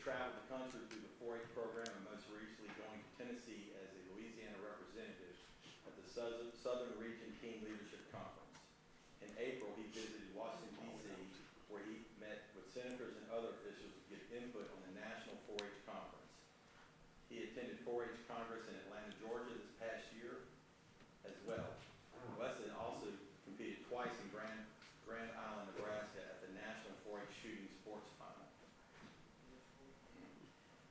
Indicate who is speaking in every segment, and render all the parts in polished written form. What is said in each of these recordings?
Speaker 1: traveled the country through the 4-H program and most recently going to Tennessee as a Louisiana representative at the Southern Region Team Leadership Conference. In April, he visited Washington, D.C., where he met with senators and other officials to give input on the National 4-H Conference. He attended 4-H Congress in Atlanta, Georgia this past year as well. Weston also competed twice in Grand Island, Nebraska at the National 4-H Shooting Sports Final.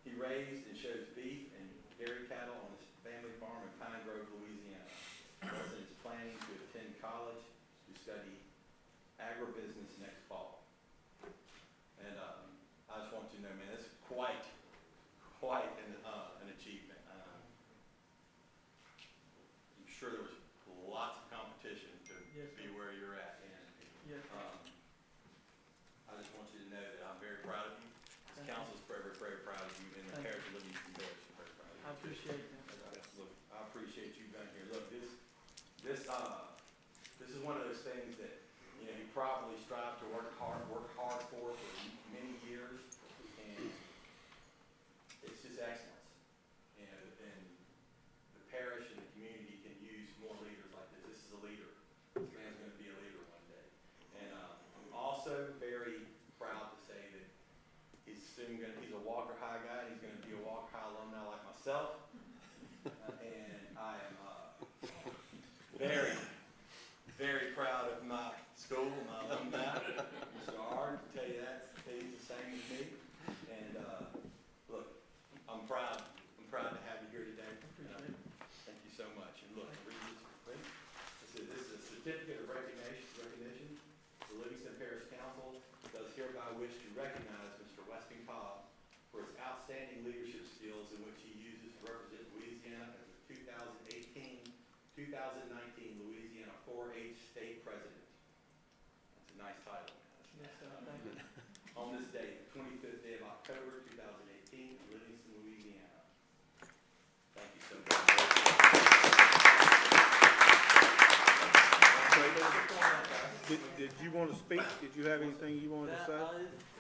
Speaker 1: He raised and shows beef and dairy cattle on his family farm in Pine Grove, Louisiana. Weston is planning to attend college to study agribusiness next fall. And I just want you to know, man, this is quite an achievement. I'm sure there was lots of competition to be where you're at, and I just want you to know that I'm very proud of you. This council is very, very proud of you, and the parish of Livingston Parish is very proud of you.
Speaker 2: I appreciate that.
Speaker 1: Look, I appreciate you being here. Look, this is one of those things that you probably strive to work hard for many years, and it's just excellence. And the parish and the community can use more leaders like this. This is a leader. This man's going to be a leader one day. And I'm also very proud to say that he's a Walker High guy. He's going to be a Walker High alumni like myself. And I am very, very proud of my school, my alumni. Mr. Ard can tell you that. He's the same as me. And look, I'm proud to have you here today. Thank you so much. And look, read this. This is a certificate of recognition. The Livingston Parish Council does hereby wish to recognize Mr. Weston Cobb for his outstanding leadership skills in which he uses to represent Louisiana as the 2018-2019 Louisiana 4-H State President. That's a nice title, man.
Speaker 2: Yes, sir. Thank you.
Speaker 1: On this day, the 25th day of October, 2018, Livingston, Louisiana. Thank you so much.
Speaker 3: Did you want to speak? Did you have anything you wanted to say?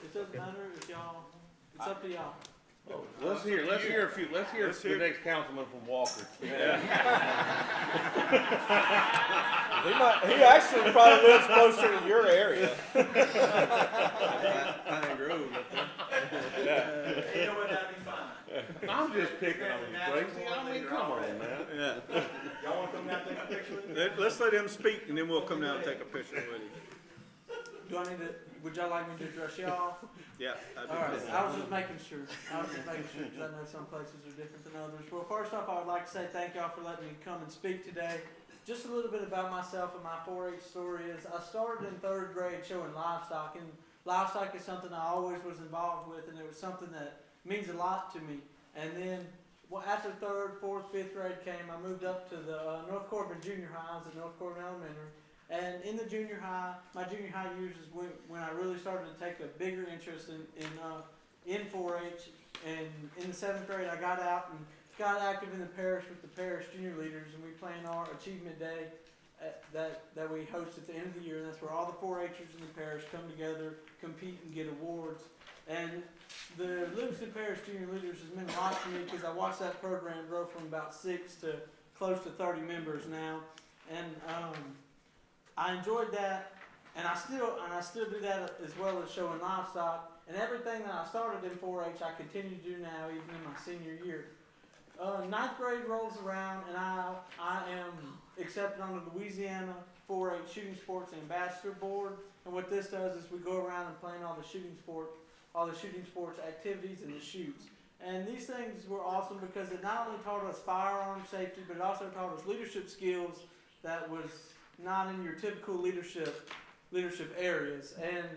Speaker 2: It doesn't matter if y'all, it's up to y'all.
Speaker 4: Oh, let's hear the next councilman from Walker.
Speaker 3: Yeah.
Speaker 5: He actually probably lives closer to your area.
Speaker 4: Pine Grove up there.
Speaker 1: Yeah. You know what, that'd be fine.
Speaker 4: I'm just picking on you, Tracy. I mean, come on, man.
Speaker 3: Yeah.
Speaker 1: Y'all want to come down and take a picture with me?
Speaker 3: Let's let him speak, and then we'll come down and take a picture with him.
Speaker 2: Would y'all like me to address y'all?
Speaker 3: Yeah.
Speaker 2: All right, I was just making sure, because I know some places are different than others. Well, first off, I would like to say thank y'all for letting me come and speak today. Just a little bit about myself and my 4-H story is I started in 3rd grade showing livestock, and livestock is something I always was involved with, and it was something that means a lot to me. And then after 3rd, 4th, 5th grade came, I moved up to the North Corbin Junior High. I was at North Corbin Elementary. And in the junior high, my junior high years is when I really started to take a bigger interest in 4-H. And in the 7th grade, I got out and got active in the parish with the parish junior leaders, and we planned our achievement day that we host at the end of the year. And that's where all the 4-Hers in the parish come together, compete, and get awards. And the Livingston Parish junior leaders has meant a lot to me because I watched that program grow from about 6 to close to 30 members now. And I enjoyed that, and I still do that as well as showing livestock. And everything that I started in 4-H, I continue to do now, even in my senior year. 9th grade rolls around, and I am accepted on the Louisiana 4-H Shooting Sports Ambassador Board. And what this does is we go around and plan all the shooting sports activities and the shoots. And these things were awesome because it not only taught us firearm safety, but it also taught us leadership skills that was not in your typical leadership areas. And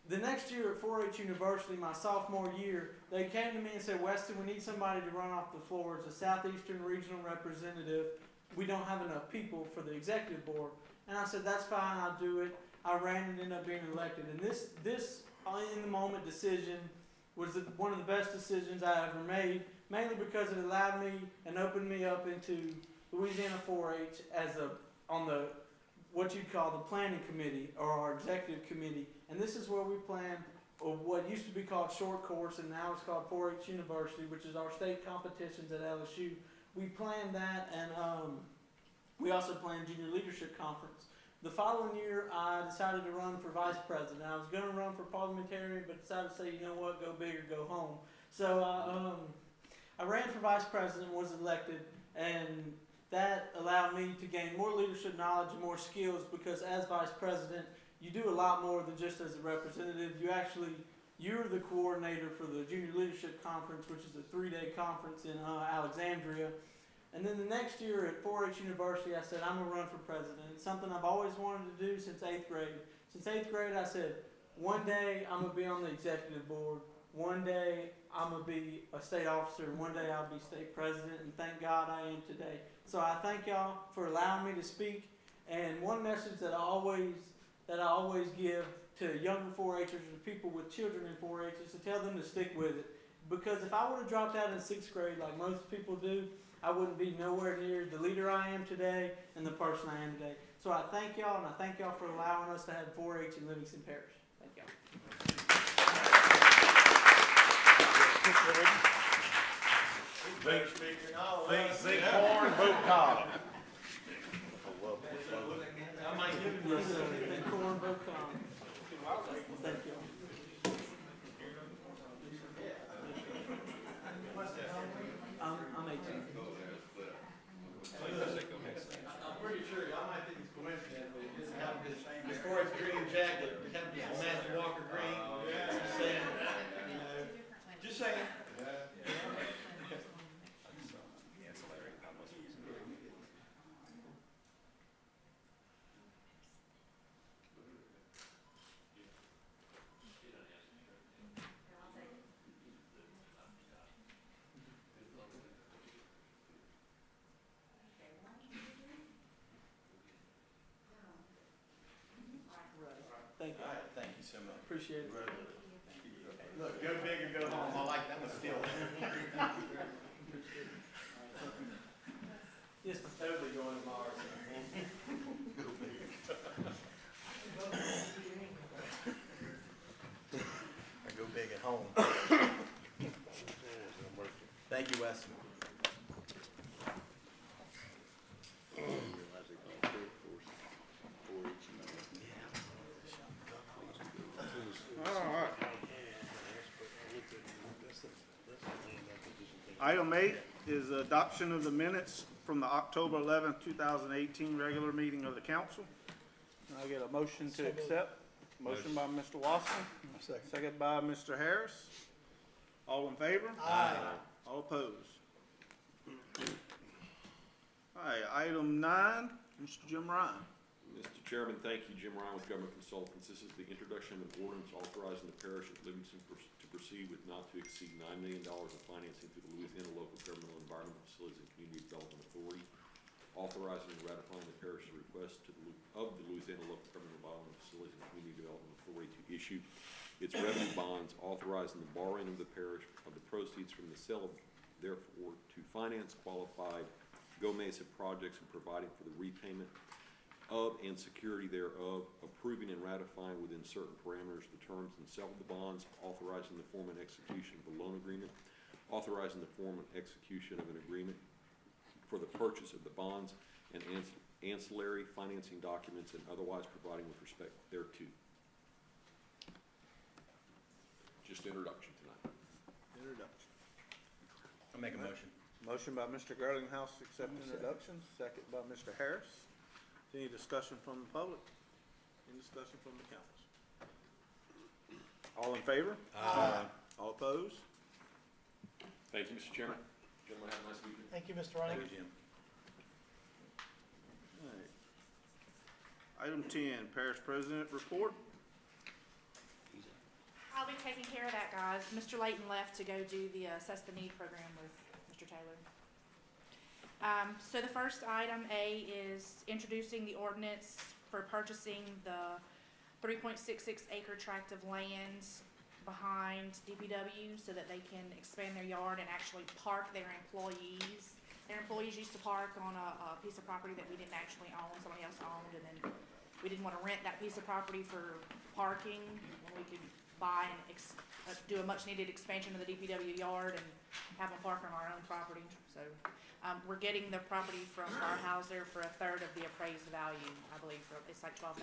Speaker 2: the next year at 4-H University, my sophomore year, they came to me and said, Weston, we need somebody to run off the floor as a Southeastern Regional Representative. We don't have enough people for the executive board. And I said, that's fine, I'll do it. I ran and ended up being elected. And this in-the-moment decision was one of the best decisions I ever made, mainly because it allowed me and opened me up into Louisiana 4-H as on what you'd call the planning committee or our executive committee. And this is where we plan or what used to be called Short Course, and now it's called 4-H University, which is our state competitions at LSU. We planned that, and we also planned Junior Leadership Conference. The following year, I decided to run for vice president. I was going to run for parliamentarian, but decided to say, you know what, go big or go home. So I ran for vice president, was elected, and that allowed me to gain more leadership knowledge and more skills, because as vice president, you do a lot more than just as a representative. You're the coordinator for the Junior Leadership Conference, which is a 3-day conference in Alexandria. And then the next year at 4-H University, I said, I'm going to run for president. It's something I've always wanted to do since 8th grade. Since 8th grade, I said, one day I'm going to be on the executive board. One day I'm going to be a state officer. And one day I'll be state president. And thank God I am today. So I thank y'all for allowing me to speak. And one message that I always give to younger 4-Hers or people with children in 4-H is to tell them to stick with it. Because if I would have dropped out in 6th grade like most people do, I wouldn't be nowhere near the leader I am today and the person I am today. So I thank y'all, and I thank y'all for allowing us to have 4-H in Livingston Parish. Thank y'all.
Speaker 1: Big speaker and all.
Speaker 4: Think corn, vote cotton.
Speaker 1: I might give him
Speaker 2: Yes, sir. Thank corn, vote con. Thank y'all. I'm 18.
Speaker 1: I'm pretty sure, I might think it's coincidence, but it doesn't have this 4-H green jacket, it happens to be Master Walker green. Just saying, you know, just saying.
Speaker 2: Thank you.
Speaker 1: All right, thank you so much.
Speaker 2: Appreciate it.
Speaker 1: Look, go big or go home, I like that one still.
Speaker 2: Yes, ma'am.
Speaker 1: Totally going to Mars. I go big at home. Thank you, Wes.
Speaker 3: All right. Item 8 is adoption of the minutes from the October 11th, 2018 regular meeting of the council. Can I get a motion to accept? Motion by Mr. Watson. Second by Mr. Harris. All in favor?
Speaker 1: Aye.
Speaker 3: All opposed? All right, item 9, Mr. Jim Ryan.
Speaker 6: Mr. Chairman, thank you. Jim Ryan with Government Consultants. This is the introduction of an ordinance authorizing the parish of Livingston to proceed with not to exceed $9 million of financing through the Louisiana Local Governmental Environmental Facilities and Community Development Authority, authorizing and ratifying the parish's request of the Louisiana Local Governmental Environmental Facilities and Community Development Authority to issue its revenue bonds, authorizing the borrowing of the parish of the proceeds from the sale of, therefore, to finance qualified Go Mesa projects and providing for the repayment of and security thereof, approving and ratifying within certain parameters the terms and sale of the bonds, authorizing the form and execution of the loan agreement, authorizing the form and execution of an agreement for the purchase of the bonds and ancillary financing documents and otherwise providing with respect thereto. Just introduction tonight.
Speaker 3: Introduction.
Speaker 1: I'll make a motion.
Speaker 3: Motion by Mr. Garlinghouse to accept introduction, second by Mr. Harris. Any discussion from the public? Any discussion from the council? All in favor?
Speaker 1: Aye.
Speaker 3: All opposed?
Speaker 6: Thank you, Mr. Chairman. Gentlemen, have a nice weekend.
Speaker 7: Thank you, Mr. Ronning.
Speaker 1: Thank you, Jim.
Speaker 3: All right. Item 10, Parish President Report.
Speaker 8: I'll be taking care of that, guys. Mr. Layton left to go do the Assess the Need program with Mr. Taylor. So the first item, A, is introducing the ordinance for purchasing the 3.66 acre tract of land behind DPW so that they can expand their yard and actually park their employees. Their employees used to park on a piece of property that we didn't actually own, somebody else owned, and then we didn't wanna rent that piece of property for parking when we could buy and do a much needed expansion of the DPW yard and have them park on our own property. So, we're getting the property from Barhauser for a third of the appraised value, I believe, it's like $12,000.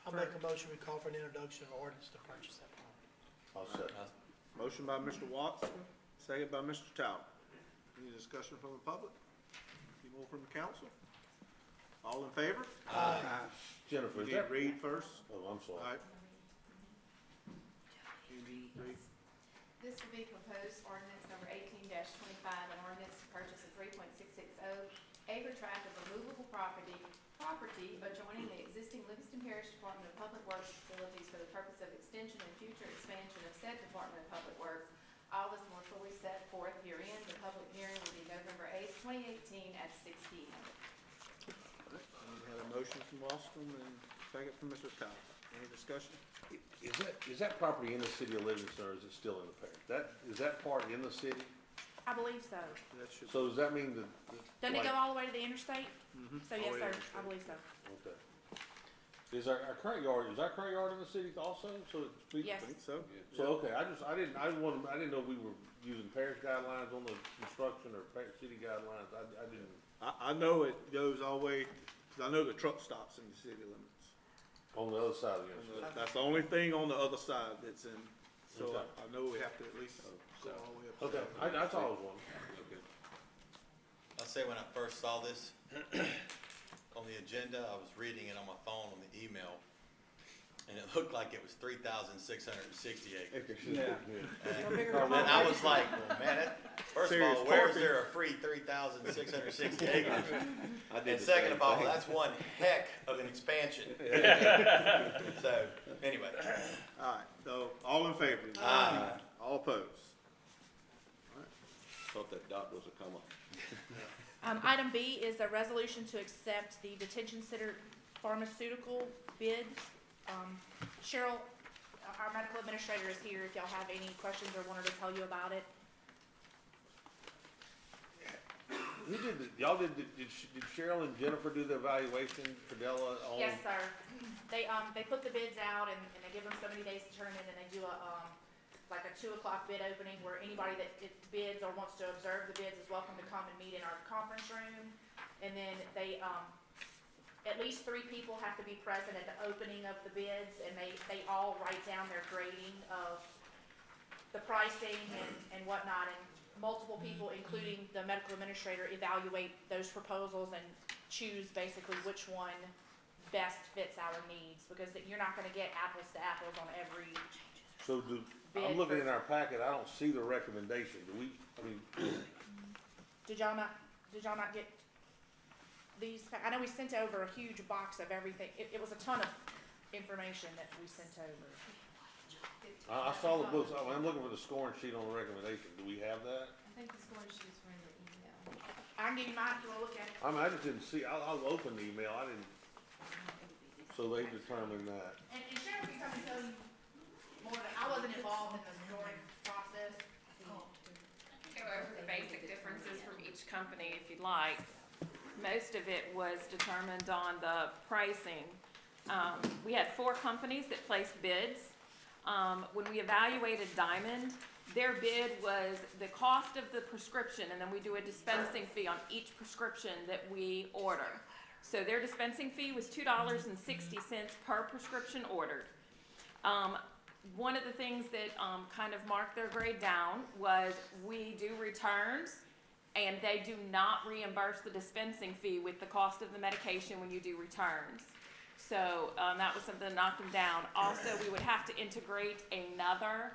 Speaker 7: I'll make a motion, we call for an introduction of ordinance to purchase that property.
Speaker 4: I'll second.
Speaker 3: Motion by Mr. Watson, second by Mr. Talbot. Any discussion from the public? Any more from the council? All in favor?
Speaker 4: Jennifer,
Speaker 3: You
Speaker 4: is
Speaker 3: need
Speaker 4: that?
Speaker 3: Reed first.
Speaker 4: Oh, I'm
Speaker 3: All
Speaker 4: sorry.
Speaker 3: right. You need Reed.
Speaker 9: This will be proposed ordinance number 18-25, an ordinance to purchase a 3.660 acre tract of removable property adjoining the existing Livingston Parish Department of Public Works facilities for the purpose of extension and future expansion of said Department of Public Works. All is more fully set forth herein. The public hearing will be November 8th, 2018 at 6 p.m.
Speaker 3: We had a motion from Austin and second from Mr. Talbot. Any discussion?
Speaker 4: Is that property in the city of Livingston, or is it still in the parish? Is that part in the city?
Speaker 8: I believe so.
Speaker 3: That should.
Speaker 4: So does that mean that?
Speaker 8: Doesn't it go all the way to the interstate?
Speaker 3: Mhm.
Speaker 8: So
Speaker 3: All
Speaker 8: yes,
Speaker 3: the
Speaker 8: sir,
Speaker 3: way
Speaker 8: I believe so.
Speaker 4: Okay. Is our current yard in the city also? So it's.
Speaker 8: Yes.
Speaker 3: I think so.
Speaker 4: So, okay, I didn't know we were using parish guidelines on the construction or city guidelines. I didn't.
Speaker 3: I know it goes all the way, cause I know the truck stops in the city limits.
Speaker 4: On the other side of the interstate.
Speaker 3: That's the only thing on the other side that's in, so
Speaker 4: Okay.
Speaker 3: I know we have to at least go all the way up.
Speaker 4: Okay, that's all I was wondering.
Speaker 10: I'll say when I first saw this on the agenda, I was reading it on my phone on the email, and it looked like it was 3,660 acres.
Speaker 3: Yeah.
Speaker 10: And I was like, well, man, first of all,
Speaker 3: Serious
Speaker 10: where is
Speaker 3: parking.
Speaker 10: there a free 3,660 acres?
Speaker 6: I did
Speaker 10: And
Speaker 6: the
Speaker 10: second
Speaker 6: same
Speaker 10: of all,
Speaker 6: thing.
Speaker 10: that's one heck of an expansion. So, anyway.
Speaker 3: All right, so all in favor?
Speaker 10: Aye.
Speaker 3: All opposed?
Speaker 6: Thought that dot was a comma.
Speaker 8: Item B is a resolution to accept the detention center pharmaceutical bids. Cheryl, our medical administrator, is here if y'all have any questions or wanted to tell you about it.
Speaker 4: Did Cheryl and Jennifer do the evaluation for Della on?
Speaker 8: Yes, sir. They put the bids out and they give them so many days to turn in, and they do like a 2 o'clock bid opening where anybody that bids or wants to observe the bids is welcome to come and meet in our conference room. And then they, at least 3 people have to be present at the opening of the bids, and they all write down their grading of the pricing and whatnot. And multiple people, including the medical administrator, evaluate those proposals and choose basically which one best fits our needs, because you're not gonna get apples to apples on every
Speaker 4: So I'm
Speaker 8: bid.
Speaker 4: looking in our packet, I don't see the recommendation.
Speaker 8: Did y'all not get these? I know we sent over a huge box of everything. It was a ton of information that we sent over.
Speaker 4: I saw the books, I'm looking for the scoring sheet on the recommendation. Do we have that?
Speaker 9: I think the scoring sheets were in the email.
Speaker 8: I can give you mine if you wanna look at it.
Speaker 4: I just didn't see, I'll open the email, I didn't, so they determined that.
Speaker 8: And Cheryl can come and tell you more than, I wasn't involved in the scoring process.
Speaker 11: Go over the basic differences from each company if you'd like. Most of it was determined on the pricing. We had 4 companies that placed bids. When we evaluated Diamond, their bid was the cost of the prescription, and then we do a dispensing fee on each prescription that we order. So their dispensing fee was $2.60 per prescription ordered. One of the things that kind of marked their grade down was we do returns, and they do not reimburse the dispensing fee with the cost of the medication when you do returns. So that was something that knocked them down. Also, we would have to integrate another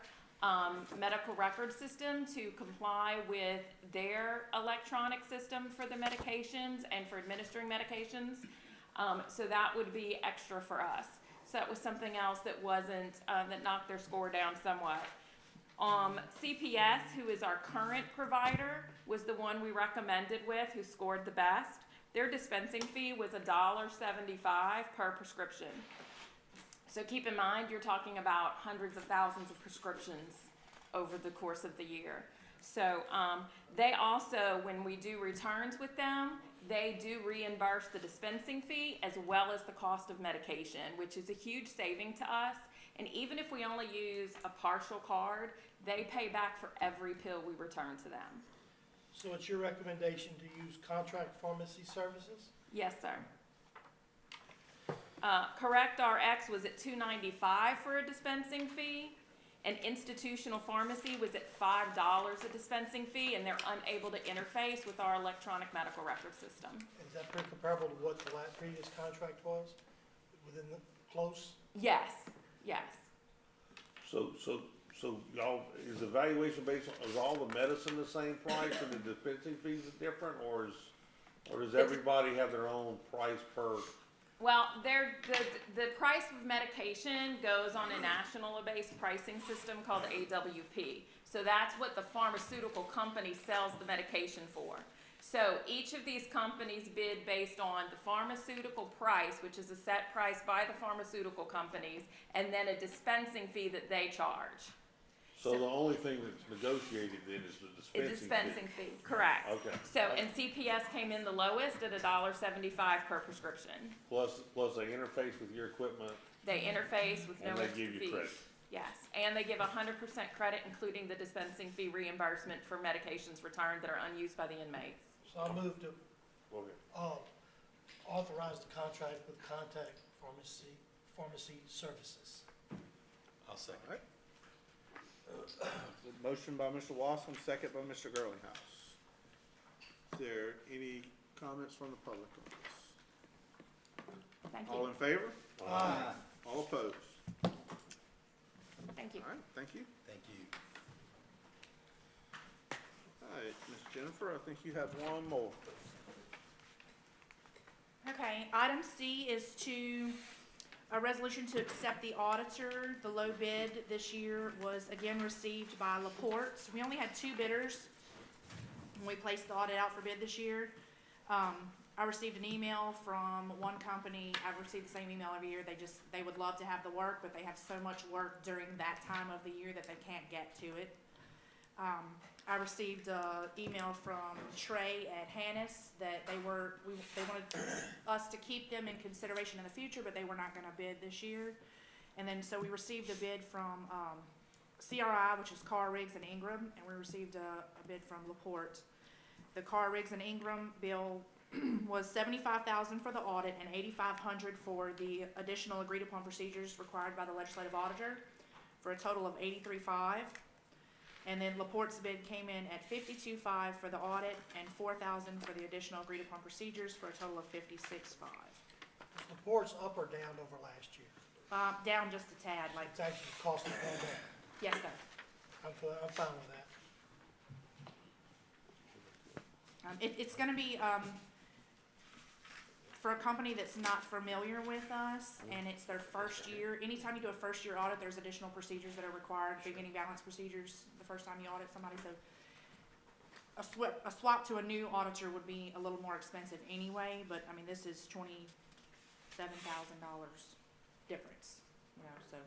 Speaker 11: medical record system to comply with their electronic system for the medications and for administering medications. So that would be extra for us. So that was something else that wasn't, that knocked their score down somewhat. CPS, who is our current provider, was the one we recommended with, who scored the best. Their dispensing fee was $1.75 per prescription. So keep in mind, you're talking about hundreds of thousands of prescriptions over the course of the year. So they also, when we do returns with them, they do reimburse the dispensing fee as well as the cost of medication, which is a huge saving to us. And even if we only use a partial card, they pay back for every pill we return to them.
Speaker 7: So it's your recommendation to use contract pharmacy services?
Speaker 11: Yes, sir. Correct RX was at $2.95 for a dispensing fee, and institutional pharmacy was at $5 a dispensing fee, and they're unable to interface with our electronic medical record system.
Speaker 7: Is that pretty comparable to what the previous contract was, within the close?
Speaker 11: Yes, yes.
Speaker 4: So y'all, is the valuation based on, is all the medicine the same price and the dispensing fees are different, or does everybody have their own price per?
Speaker 11: Well, the price of medication goes on a national-based pricing system called AWP. So that's what the pharmaceutical company sells the medication for. So each of these companies bid based on the pharmaceutical price, which is a set price by the pharmaceutical companies, and then a dispensing fee that they charge.
Speaker 4: So the only thing that's negotiated then is the
Speaker 11: A dispensing fee, correct.
Speaker 4: Okay.
Speaker 11: So, and CPS came in the lowest at $1.75 per prescription.
Speaker 4: Plus they interface with your equipment.
Speaker 11: They interface with no
Speaker 4: And they
Speaker 11: extra
Speaker 4: give you
Speaker 11: fees.
Speaker 4: credit.
Speaker 11: Yes, and they give 100% credit, including the dispensing fee reimbursement for medications returned that are unused by the inmates.
Speaker 7: So I move to,
Speaker 4: Okay.
Speaker 7: authorize the contract with Contact Pharmacy Services.
Speaker 10: I'll second.
Speaker 3: All right. Motion by Mr. Wasson, second by Mr. Girlinghouse. Is there any comments from the public on this?
Speaker 11: Thank
Speaker 3: All
Speaker 11: you,
Speaker 3: in favor?
Speaker 7: Aye.
Speaker 3: All opposed?
Speaker 11: thank you.
Speaker 3: All right, thank you.
Speaker 10: Thank you.
Speaker 3: All right, Ms. Jennifer, I think you have one more.
Speaker 8: Okay, item C is a resolution to accept the auditor. The low bid this year was again received by Laporte. We only had 2 bidders when we placed the audit out for bid this year. I received an email from one company. I've received the same email every year. They would love to have the work, but they have so much work during that time of the year that they can't get to it. I received an email from Trey at Hannis that they wanted us to keep them in consideration in the future, but they were not gonna bid this year. And then, so we received a bid from, CRI, which is Carr, Riggs and Ingram, and we received a bid from Laporte. The Carr, Riggs and Ingram bill was $75,000 for the audit and $8,500 for the additional agreed upon procedures required by the legislative auditor, for a total of $83,500. And then Laporte's bid came in at $52,500 for the audit and $4,000 for the additional agreed upon procedures, for a total of $56,500.
Speaker 7: Reports up or down over last year?
Speaker 8: Down just a tad, like,
Speaker 7: It's actually cost us going down.
Speaker 8: yes, sir.
Speaker 7: I'm fine with that.
Speaker 8: It's gonna be, for a company that's not familiar with us, and it's their first year. Anytime you do a first year audit, there's additional procedures that are required, beginning balance procedures, the first time you audit somebody, so a swap to a new auditor would be a little more expensive anyway, but, I mean, this is $27,000 difference, you know, so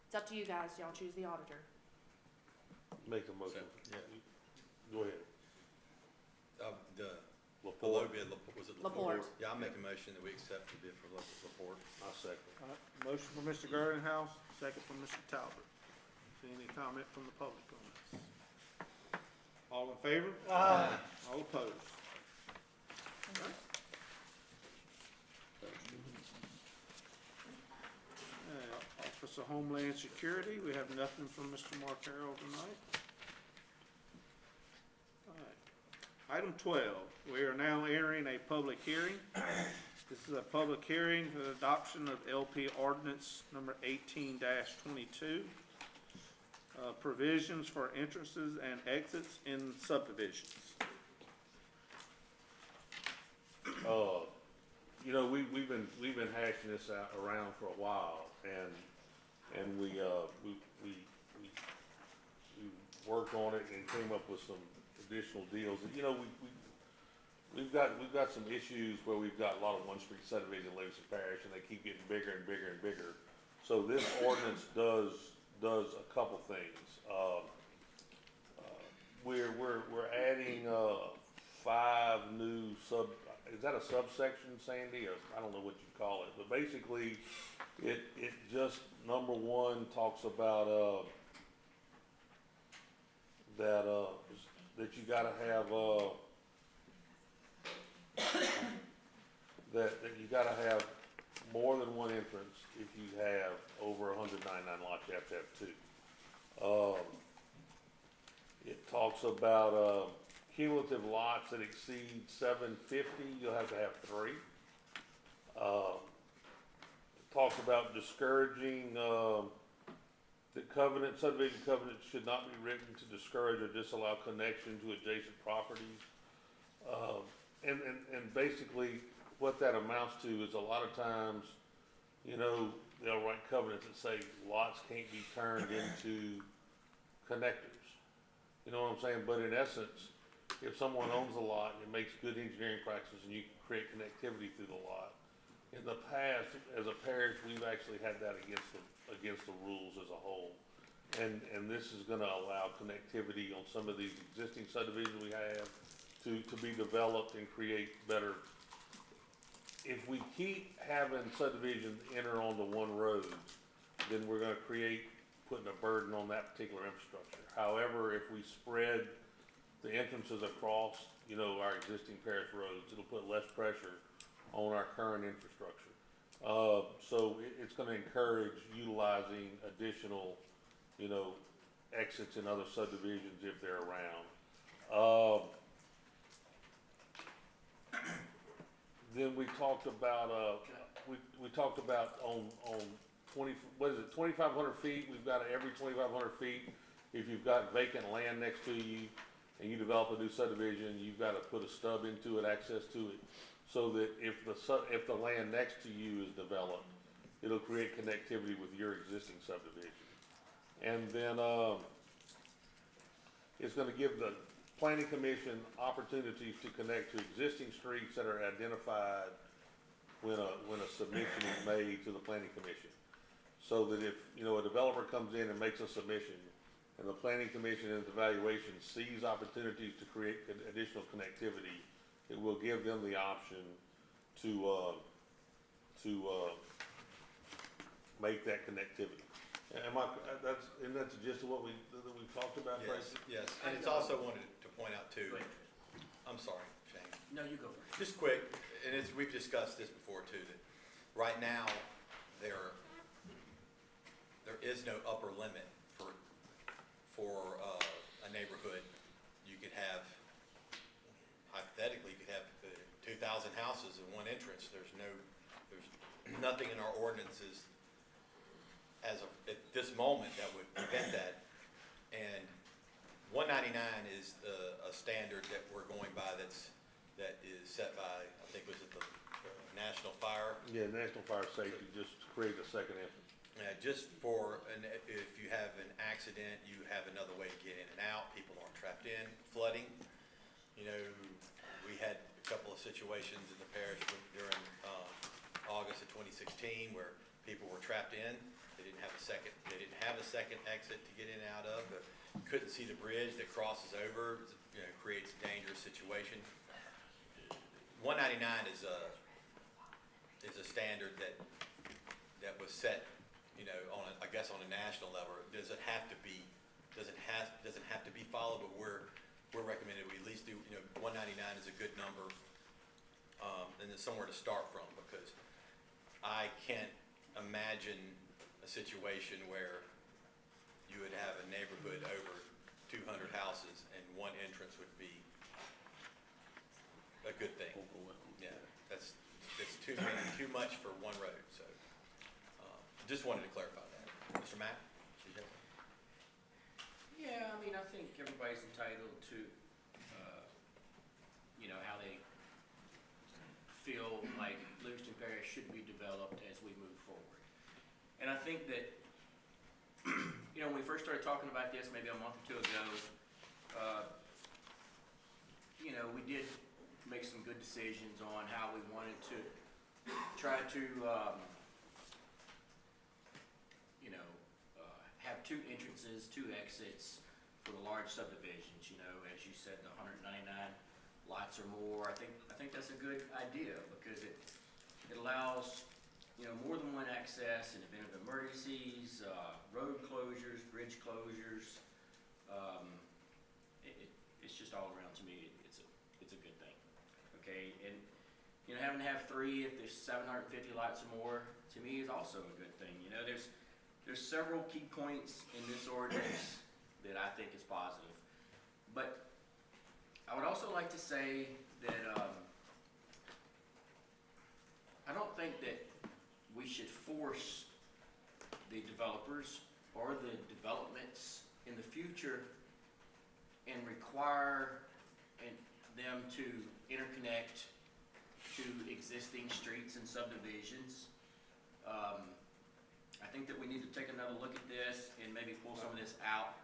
Speaker 8: it's up to you guys, y'all choose the auditor.
Speaker 4: Make a motion.
Speaker 10: Yeah.
Speaker 4: Go ahead.
Speaker 10: The
Speaker 4: Laporte.
Speaker 10: low bid, was it Laporte?
Speaker 8: Laporte.
Speaker 10: Yeah, I'll make a motion that we accept the bid for Laporte.
Speaker 4: I'll second.
Speaker 3: All right, motion from Mr. Girlinghouse, second from Mr. Talbot. Is there any comment from the public on this? All in favor?
Speaker 7: Aye.
Speaker 3: All opposed? Office of Homeland Security, we have nothing from Mr. Mark Harrell tonight. All right. Item 12, we are now entering a public hearing. This is a public hearing for the adoption of LP Ordinance number 18-22. Provisions for entrances and exits in subdivisions.
Speaker 4: You know, we've been hashing this out around for a while, and we worked on it and came up with some additional deals. You know, we've got some issues where we've got a lot of one-street subdivisions in Livingston Parish, and they keep getting bigger and bigger and bigger. So this ordinance does a couple things. We're adding 5 new is that a subsection, Sandy, or I don't know what you call it, but basically, it just, number one, talks about, that you gotta have, that you gotta have more than one entrance if you have over 199 lots, you have to have two. It talks about, cumulative lots that exceed 750, you'll have to have three. It talks about discouraging, the subdivision covenants should not be written to discourage or disallow connection to adjacent properties. And basically, what that amounts to is a lot of times, they'll write covenants that say lots can't be turned into connectors. You know what I'm saying? But in essence, if someone owns a lot, it makes good engineering practices and you can create connectivity through the lot. In the past, as a parish, we've actually had that against the rules as a whole. And this is gonna allow connectivity on some of these existing subdivisions we have to be developed and create better. If we keep having subdivisions enter onto one road, then we're gonna putting a burden on that particular infrastructure. However, if we spread the entrances across, our existing parish roads, it'll put less pressure on our current infrastructure. So it's gonna encourage utilizing additional, exits in other subdivisions if they're around. Then we talked about, we talked about on 2,500 feet, we've got every 2,500 feet, if you've got vacant land next to you and you develop a new subdivision, you've gotta put a stub into it, access to it, so that if the land next to you is developed, it'll create connectivity with your existing subdivision. And then, it's gonna give the planning commission opportunities to connect to existing streets that are identified when a submission is made to the planning commission. So that if, a developer comes in and makes a submission, and the planning commission in its evaluation sees opportunities to create additional connectivity, it will give them the option to make that connectivity. Isn't that the gist of what we've talked about, Tracy?
Speaker 10: Yes, and it's also wanted to point out too, I'm sorry, Shane.
Speaker 12: No, you go first.
Speaker 10: Just quick, and we've discussed this before too, that right now, there is no upper limit for a neighborhood. You could have, hypothetically, you could have 2,000 houses and one entrance. There's nothing in our ordinances at this moment that would prevent that. And 199 is a standard that we're going by that is set by, I think, was it the National Fire?
Speaker 4: Yeah, National Fire Safety, just to create a second entrance.
Speaker 10: Just if you have an accident, you have another way to get in and out. People aren't trapped in. Flooding, we had a couple of situations in the parish during August of 2016 where people were trapped in. They didn't have a second exit to get in and out of. But couldn't see the bridge that crosses over. Creates a dangerous situation. 199 is a standard that was set, on a national level. Does it have to be followed? But we're recommended we at least do. 199 is a good number, and it's somewhere to start from, because I can't imagine a situation where you would have a neighborhood over 200 houses and one entrance would be a good thing. Yeah, it's too much for one road. So, just wanted to clarify that. Mr. Mack?
Speaker 12: Yeah, I think everybody's entitled to, how they feel like Livingston Parish should be developed as we move forward. And I think that, when we first started talking about this, maybe a month or two ago, we did make some good decisions on how we wanted to try to, have two entrances, two exits for the large subdivisions, as you said, the 199 lots or more. I think that's a good idea because it allows, more than one access in event of emergencies, road closures, bridge closures. It's just all around, to me, it's a good thing. Okay, and having to have 3 if there's 750 lots or more, to me, is also a good thing. There's several key points in this ordinance that I think is positive. But I would also like to say that I don't think that we should force the developers or the developments in the future and require them to interconnect to existing streets and subdivisions. I think that we need to take another look at this and maybe pull some of this out.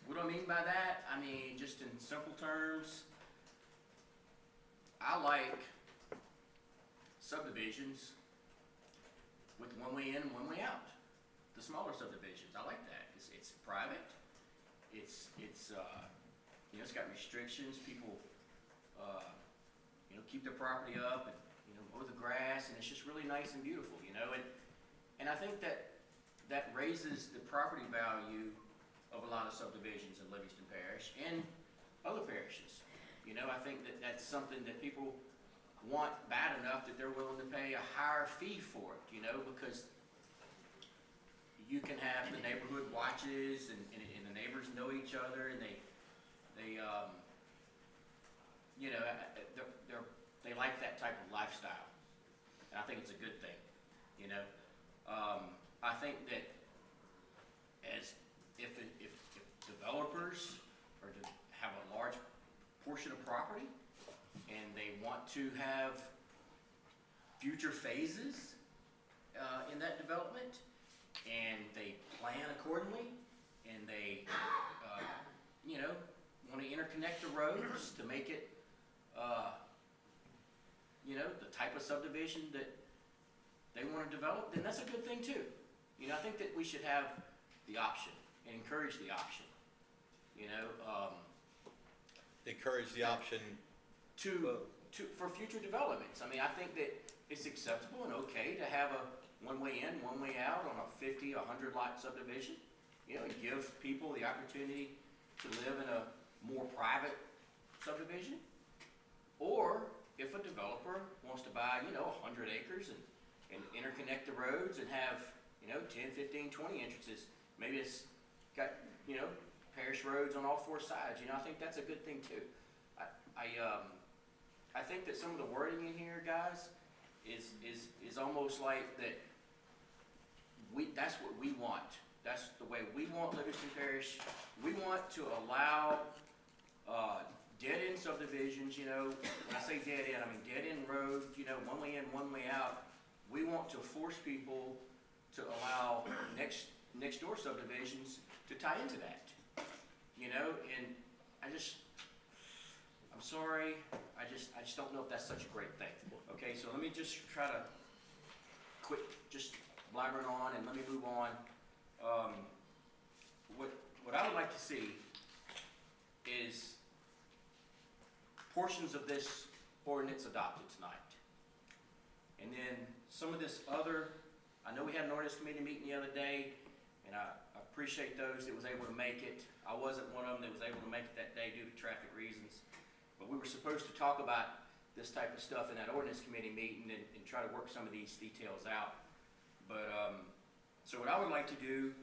Speaker 12: What do I mean by that? I mean, just in simple terms, I like subdivisions with one way in, one way out. The smaller subdivisions, I like that. It's private. It's got restrictions. People, keep their property up and, mow the grass, and it's just really nice and beautiful, and I think that raises the property value of a lot of subdivisions in Livingston Parish and other parishes. I think that that's something that people want bad enough that they're willing to pay a higher fee for it, because you can have the neighborhood watches and the neighbors know each other, and they like that type of lifestyle. And I think it's a good thing, I think that if developers are to have a large portion of property and they want to have future phases in that development, and they plan accordingly, and they want to interconnect the roads to make it the type of subdivision that they want to develop, then that's a good thing too. I think that we should have the option and encourage the option.
Speaker 10: Encourage the option
Speaker 12: for future developments. I mean, I think that it's acceptable and okay to have a one way in, one way out on a 50, 100 lot subdivision. And give people the opportunity to live in a more private subdivision. Or if a developer wants to buy, 100 acres and interconnect the roads and have, 10, 15, 20 entrances, maybe it's got, parish roads on all 4 sides, I think that's a good thing too. I think that some of the wording in here, guys, is almost like that that's what we want. That's the way we want Livingston Parish. We want to allow dead-end subdivisions, when I say dead-end, I mean dead-end road, one way in, one way out. We want to force people to allow next door subdivisions to tie into that, and I'm sorry, I just don't know if that's such a great thing. Okay, so let me just try to quit just blabbering on and let me move on. What I would like to see is portions of this ordinance adopted tonight. And then some of this other, I know we had an ordinance committee meeting the other day, and I appreciate those that was able to make it. I wasn't one of them that was able to make it that day due to traffic reasons. But we were supposed to talk about this type of stuff in that ordinance committee meeting and try to work some of these details out. But, so what I would like to do,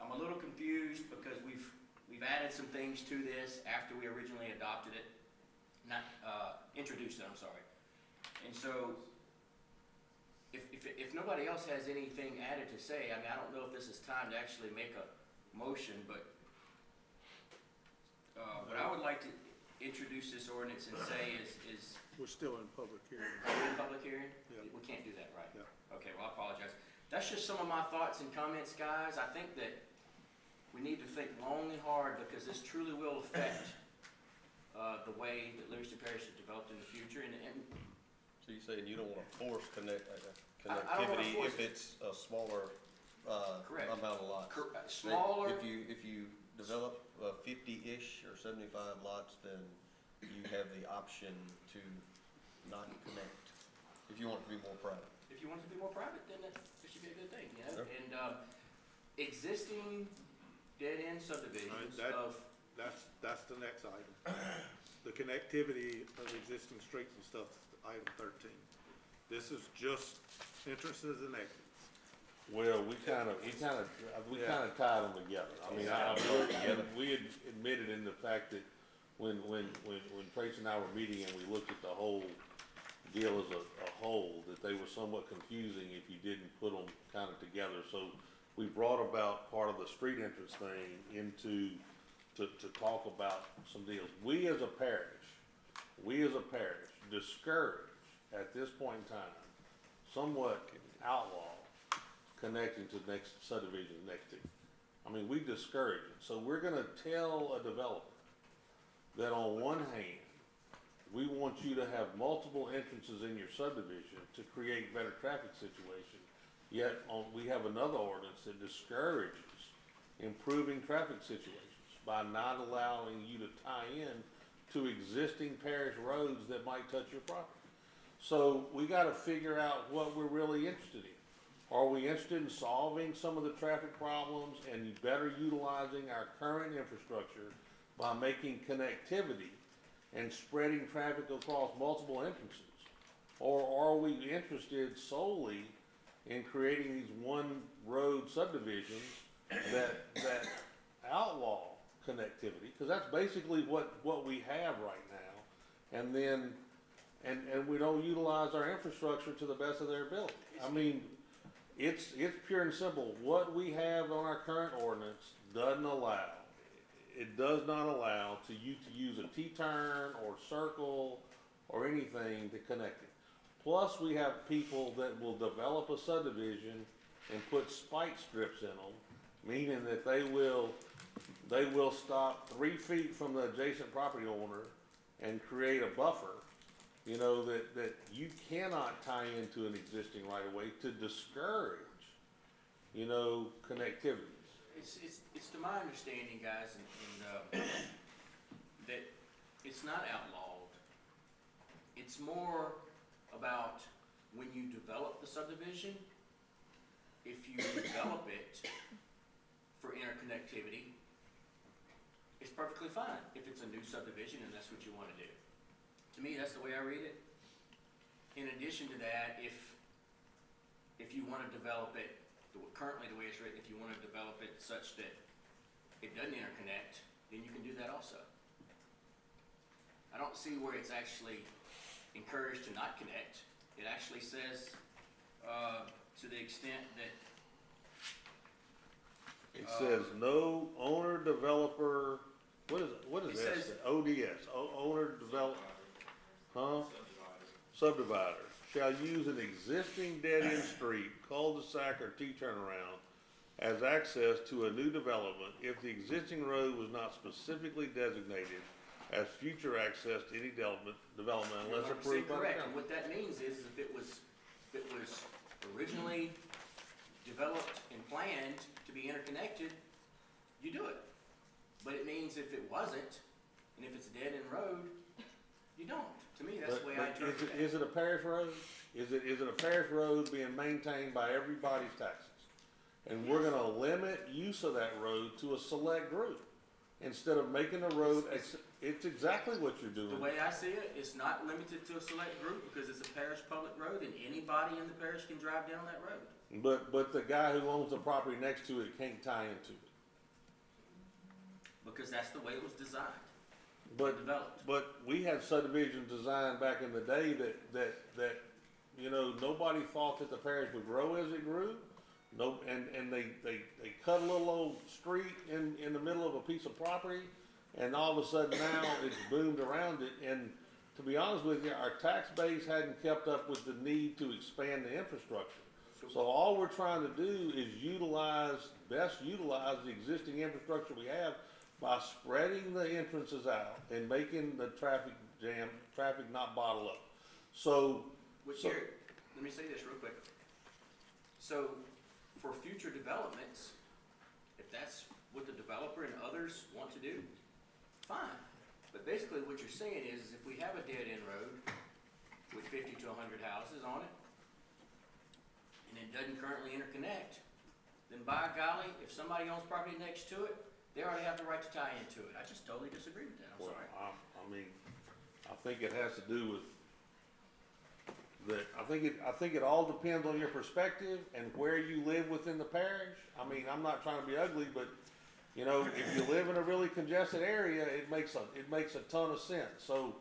Speaker 12: I'm a little confused because we've added some things to this after we originally adopted it, introduced it, I'm sorry. And so, if nobody else has anything added to say, I mean, I don't know if this is time to actually make a motion, but what I would like to introduce this ordinance and say is
Speaker 3: We're still in public hearing.
Speaker 12: are we in public hearing?
Speaker 3: Yeah.
Speaker 12: We can't do that, right?
Speaker 3: Yeah.
Speaker 12: Okay, well, I apologize. That's just some of my thoughts and comments, guys. I think that we need to think long and hard because this truly will affect the way that Livingston Parish is developed in the future. And
Speaker 5: So you're saying you don't wanna force
Speaker 12: I don't wanna
Speaker 5: connectivity
Speaker 12: force
Speaker 5: if it's a smaller,
Speaker 12: Correct.
Speaker 5: amount of lots?
Speaker 12: smaller,
Speaker 5: If you develop 50-ish or 75 lots, then you have the option to not connect, if you want it to be more private.
Speaker 12: If you want it to be more private, then it should be a good thing, you know?
Speaker 5: Sure.
Speaker 12: And, existing dead-end subdivisions
Speaker 3: Alright,
Speaker 12: of,
Speaker 3: That's the next item. The connectivity of existing streets and stuff, item 13. This is just entrances and exits.
Speaker 4: Well, we kind of tied them together. I mean, we had admitted in the fact that when Tracy and I were meeting and we looked at the whole deal as a whole, that they were somewhat confusing if you didn't put them kind of together. So we brought about part of the street entrance thing into, to talk about some deals. We as a parish discourage at this point in time, somewhat outlaw connecting to the next subdivision next to. I mean, we discourage it. So we're gonna tell a developer that on one hand, we want you to have multiple entrances in your subdivision to create better traffic situation. Yet we have another ordinance that discourages improving traffic situations by not allowing you to tie in to existing parish roads that might touch your property. So we gotta figure out what we're really interested in. Are we interested in solving some of the traffic problems and better utilizing our current infrastructure by making connectivity and spreading traffic across multiple entrances? Or are we interested solely in creating these one road subdivisions that outlaw connectivity? Because that's basically what we have right now. And then, and we don't utilize our infrastructure to the best of their ability. I mean, it's pure and simple. What we have on our current ordinance doesn't allow, it does not allow to use a T-turn or circle or anything to connect it. Plus, we have people that will develop a subdivision and put spike strips in them, meaning that they will stop 3 feet from the adjacent property owner and create a buffer, you know, that you cannot tie into an existing right of way to discourage, you know, connectivity.
Speaker 12: it's to my understanding, guys, and that it's not outlawed. It's more about when you develop the subdivision, if you develop it for interconnectivity, it's perfectly fine if it's a new subdivision and that's what you want to do. To me, that's the way I read it. In addition to that, if you want to develop it, currently the way it's written, if you want to develop it such that it doesn't interconnect, then you can do that also. I don't see where it's actually encouraged to not connect. It actually says, to the extent that
Speaker 4: It says no owner, developer, what is that?
Speaker 12: says-
Speaker 4: ODS, owner, develop, subdivider shall use an existing dead-end street, cul-de-sac, or T-turnaround as access to a new development if the existing road was not specifically designated as future access to any development
Speaker 12: you're
Speaker 4: unless
Speaker 12: 100%
Speaker 4: approved by the
Speaker 12: correct. And
Speaker 4: council.
Speaker 12: what that means is if it was originally developed and planned to be interconnected, you do it. But it means if it wasn't, and if it's a dead-end road, you don't. To me, that's the way I interpret that.
Speaker 4: Is it a parish road? Is it a parish road being maintained by everybody's taxes? And we're gonna limit use of that road to a select group, instead of making the road, it's exactly what you're doing.
Speaker 12: The way I see it, it's not limited to a select group because it's a parish public road and anybody in the parish can drive down that road.
Speaker 4: But the guy who owns the property next to it can't tie into it.
Speaker 12: Because that's the way it was designed,
Speaker 4: But,
Speaker 12: developed.
Speaker 4: but we had subdivisions designed back in the day that, you know, nobody thought that the parish would grow as it grew. No, and they cut a little old street in the middle of a piece of property, and all of a sudden now it's boomed around it. And to be honest with you, our tax base hadn't kept up with the need to expand the infrastructure. So all we're trying to do is best utilize the existing infrastructure we have by spreading the entrances out and making the traffic not bottle up. So,
Speaker 12: Here, let me say this real quick. So, for future developments, if that's what the developer and others want to do, fine. But basically what you're saying is if we have a dead-end road with 50 to 100 houses on it, and it doesn't currently interconnect, then by golly, if somebody owns property next to it, they already have the right to tie into it. I just totally disagree with that, I'm
Speaker 4: Well,
Speaker 12: sorry.
Speaker 4: I mean, I think it has to do with that, I think it all depends on your perspective and where you live within the parish. I mean, I'm not trying to be ugly, but, you know, if you live in a really congested area, it makes a ton of sense. So,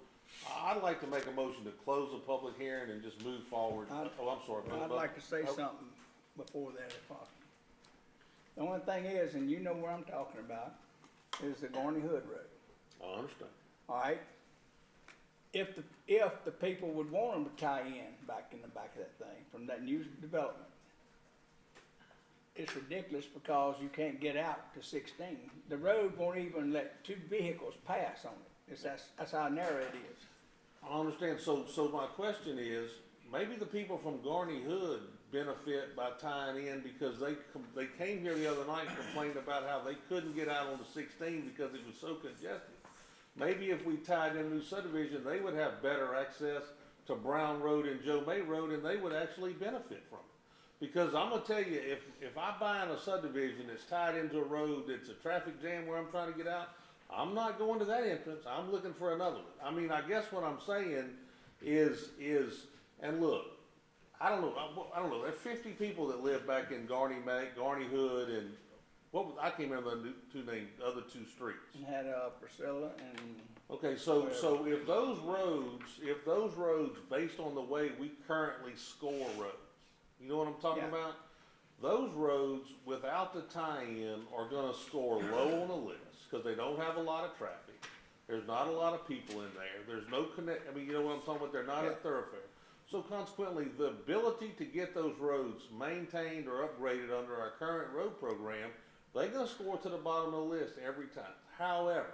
Speaker 4: I'd like to make a motion to close the public hearing and just move forward. I'm sorry,
Speaker 13: I'd
Speaker 4: but-
Speaker 13: like to say something before that if possible. The only thing is, and you know where I'm talking about, is the Garney Hood Road,
Speaker 4: I understand.
Speaker 13: all right? If the people would want them to tie in back in the back of that thing from that new development, it's ridiculous because you can't get out to 16. The road won't even let 2 vehicles pass on it. That's how narrow it is.
Speaker 4: I understand. So my question is, maybe the people from Garney Hood benefit by tying in because they came here the other night and complained about how they couldn't get out on the 16 because it was so congested. Maybe if we tied in new subdivision, they would have better access to Brown Road and Joe May Road, and they would actually benefit from it. Because I'm gonna tell you, if I buy in a subdivision that's tied into a road that's a traffic jam where I'm trying to get out, I'm not going to that entrance. I'm looking for another one. I mean, I guess what I'm saying is, and look, I don't know. There are 50 people that live back in Garney Hood, and I can't remember the other two streets.
Speaker 13: And had Priscilla and
Speaker 4: Okay, so if those roads, based on the way we currently score roads, you know what I'm talking
Speaker 13: Yeah.
Speaker 4: about? Those roads without the tie-in are gonna score low on the list, cause they don't have a lot of traffic. There's not a lot of people in there. There's no you know what I'm talking about? They're not a
Speaker 13: Yeah.
Speaker 4: thoroughfare. So consequently, the ability to get those roads maintained or upgraded under our current road program, they're gonna score to the bottom of the list every time. However,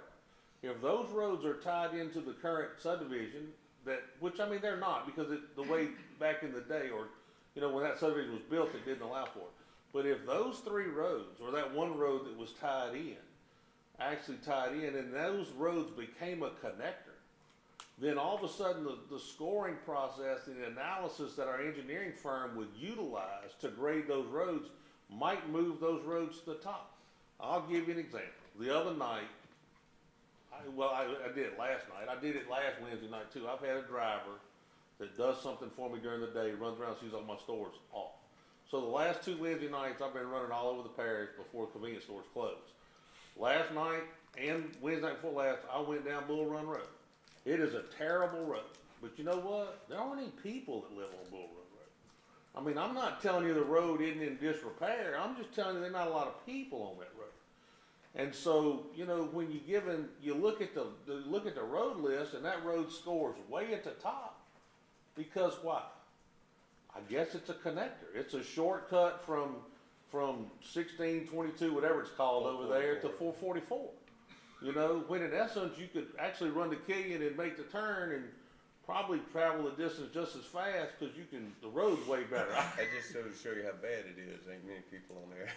Speaker 4: if those roads are tied into the current subdivision, which I mean, they're not, because the way back in the day, or, you know, when that subdivision was built, it didn't allow for it. But if those 3 roads, or that one road that was tied in, actually tied in, and those roads became a connector, then all of a sudden the scoring process and the analysis that our engineering firm would utilize to grade those roads might move those roads to the top. I'll give you an example. The other night, I did it last night. I did it last Wednesday night too. I've had a driver that does something for me during the day, runs around, sees all my stores off. So the last 2 Wednesday nights, I've been running all over the parish before convenience stores closed. Last night and Wednesday night before last, I went down Bull Run Road. It is a terrible road, but you know what? There aren't any people that live on Bull Run Road. I mean, I'm not telling you the road isn't in disrepair. I'm just telling you there's not a lot of people on that road. And so, you know, when you look at the road list, and that road scores way at the top, because why? I guess it's a connector. It's a shortcut from 1622, whatever it's called over there, to 444. You know, when in essence you could actually run to Killian and make the turn and probably travel the distance just as fast because the road's way better.
Speaker 5: That just shows to show you how bad it is. Ain't many people on there.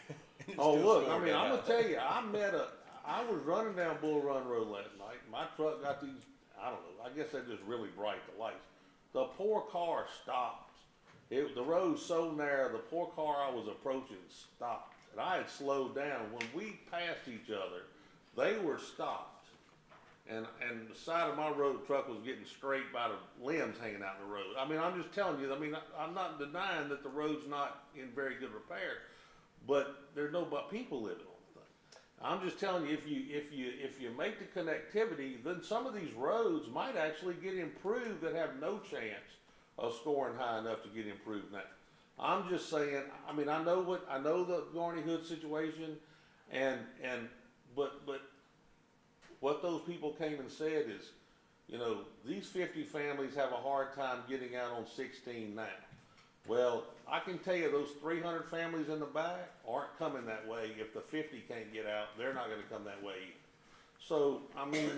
Speaker 4: Oh, look, I mean, I'm gonna tell you, I was running down Bull Run Road last night. My truck got these, I don't know, I guess they're just really bright, the lights. The poor car stopped. The road's so narrow, the poor car I was approaching stopped. And I had slowed down. When we passed each other, they were stopped. And the side of my road truck was getting scraped by the limbs hanging out in the road. I mean, I'm just telling you, I mean, I'm not denying that the road's not in very good repair, but there's no but people living on the thing. I'm just telling you, if you make the connectivity, then some of these roads might actually get improved that have no chance of scoring high enough to get improved now. I'm just saying, I mean, I know the Garney Hood situation, but what those people came and said is, you know, these 50 families have a hard time getting out on 16 now. Well, I can tell you those 300 families in the back aren't coming that way. If the 50 can't get out, they're not gonna come that way either. So, I mean,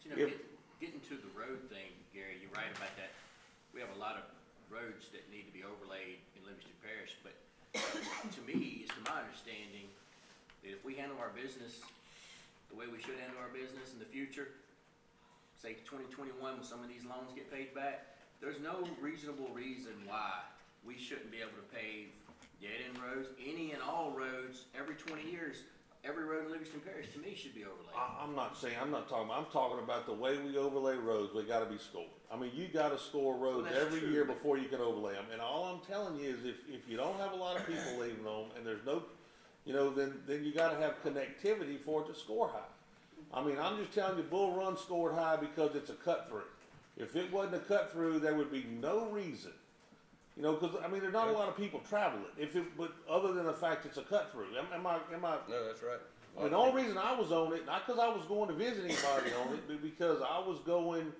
Speaker 12: You know, getting to the road thing, Gary, you're right about that. We have a lot of roads that need to be overlaid in Livingston Parish, but to me, it's to my understanding that if we handle our business the way we should handle our business in the future, say 2021 when some of these loans get paid back, there's no reasonable reason why we shouldn't be able to pave dead-end roads, any and all roads, every 20 years. Every road in Livingston Parish, to me, should be overlaid.
Speaker 4: I'm not talking about the way we overlay roads, they gotta be scored. I mean, you gotta score roads
Speaker 12: Well, that's
Speaker 4: every
Speaker 12: true,
Speaker 4: year
Speaker 12: but-
Speaker 4: before you can overlay them. And all I'm telling you is if you don't have a lot of people leaving them and there's no, you know, then you gotta have connectivity for it to score high. I mean, I'm just telling you, Bull Run scored high because it's a cut through. If it wasn't a cut through, there would be no reason. You know, cause I mean, there's not a lot of people travel it, but other than the fact it's a cut through. Am I?
Speaker 5: No, that's right.
Speaker 4: I mean, the only reason I was on it, not because I was going to visit anybody on it, but because I was going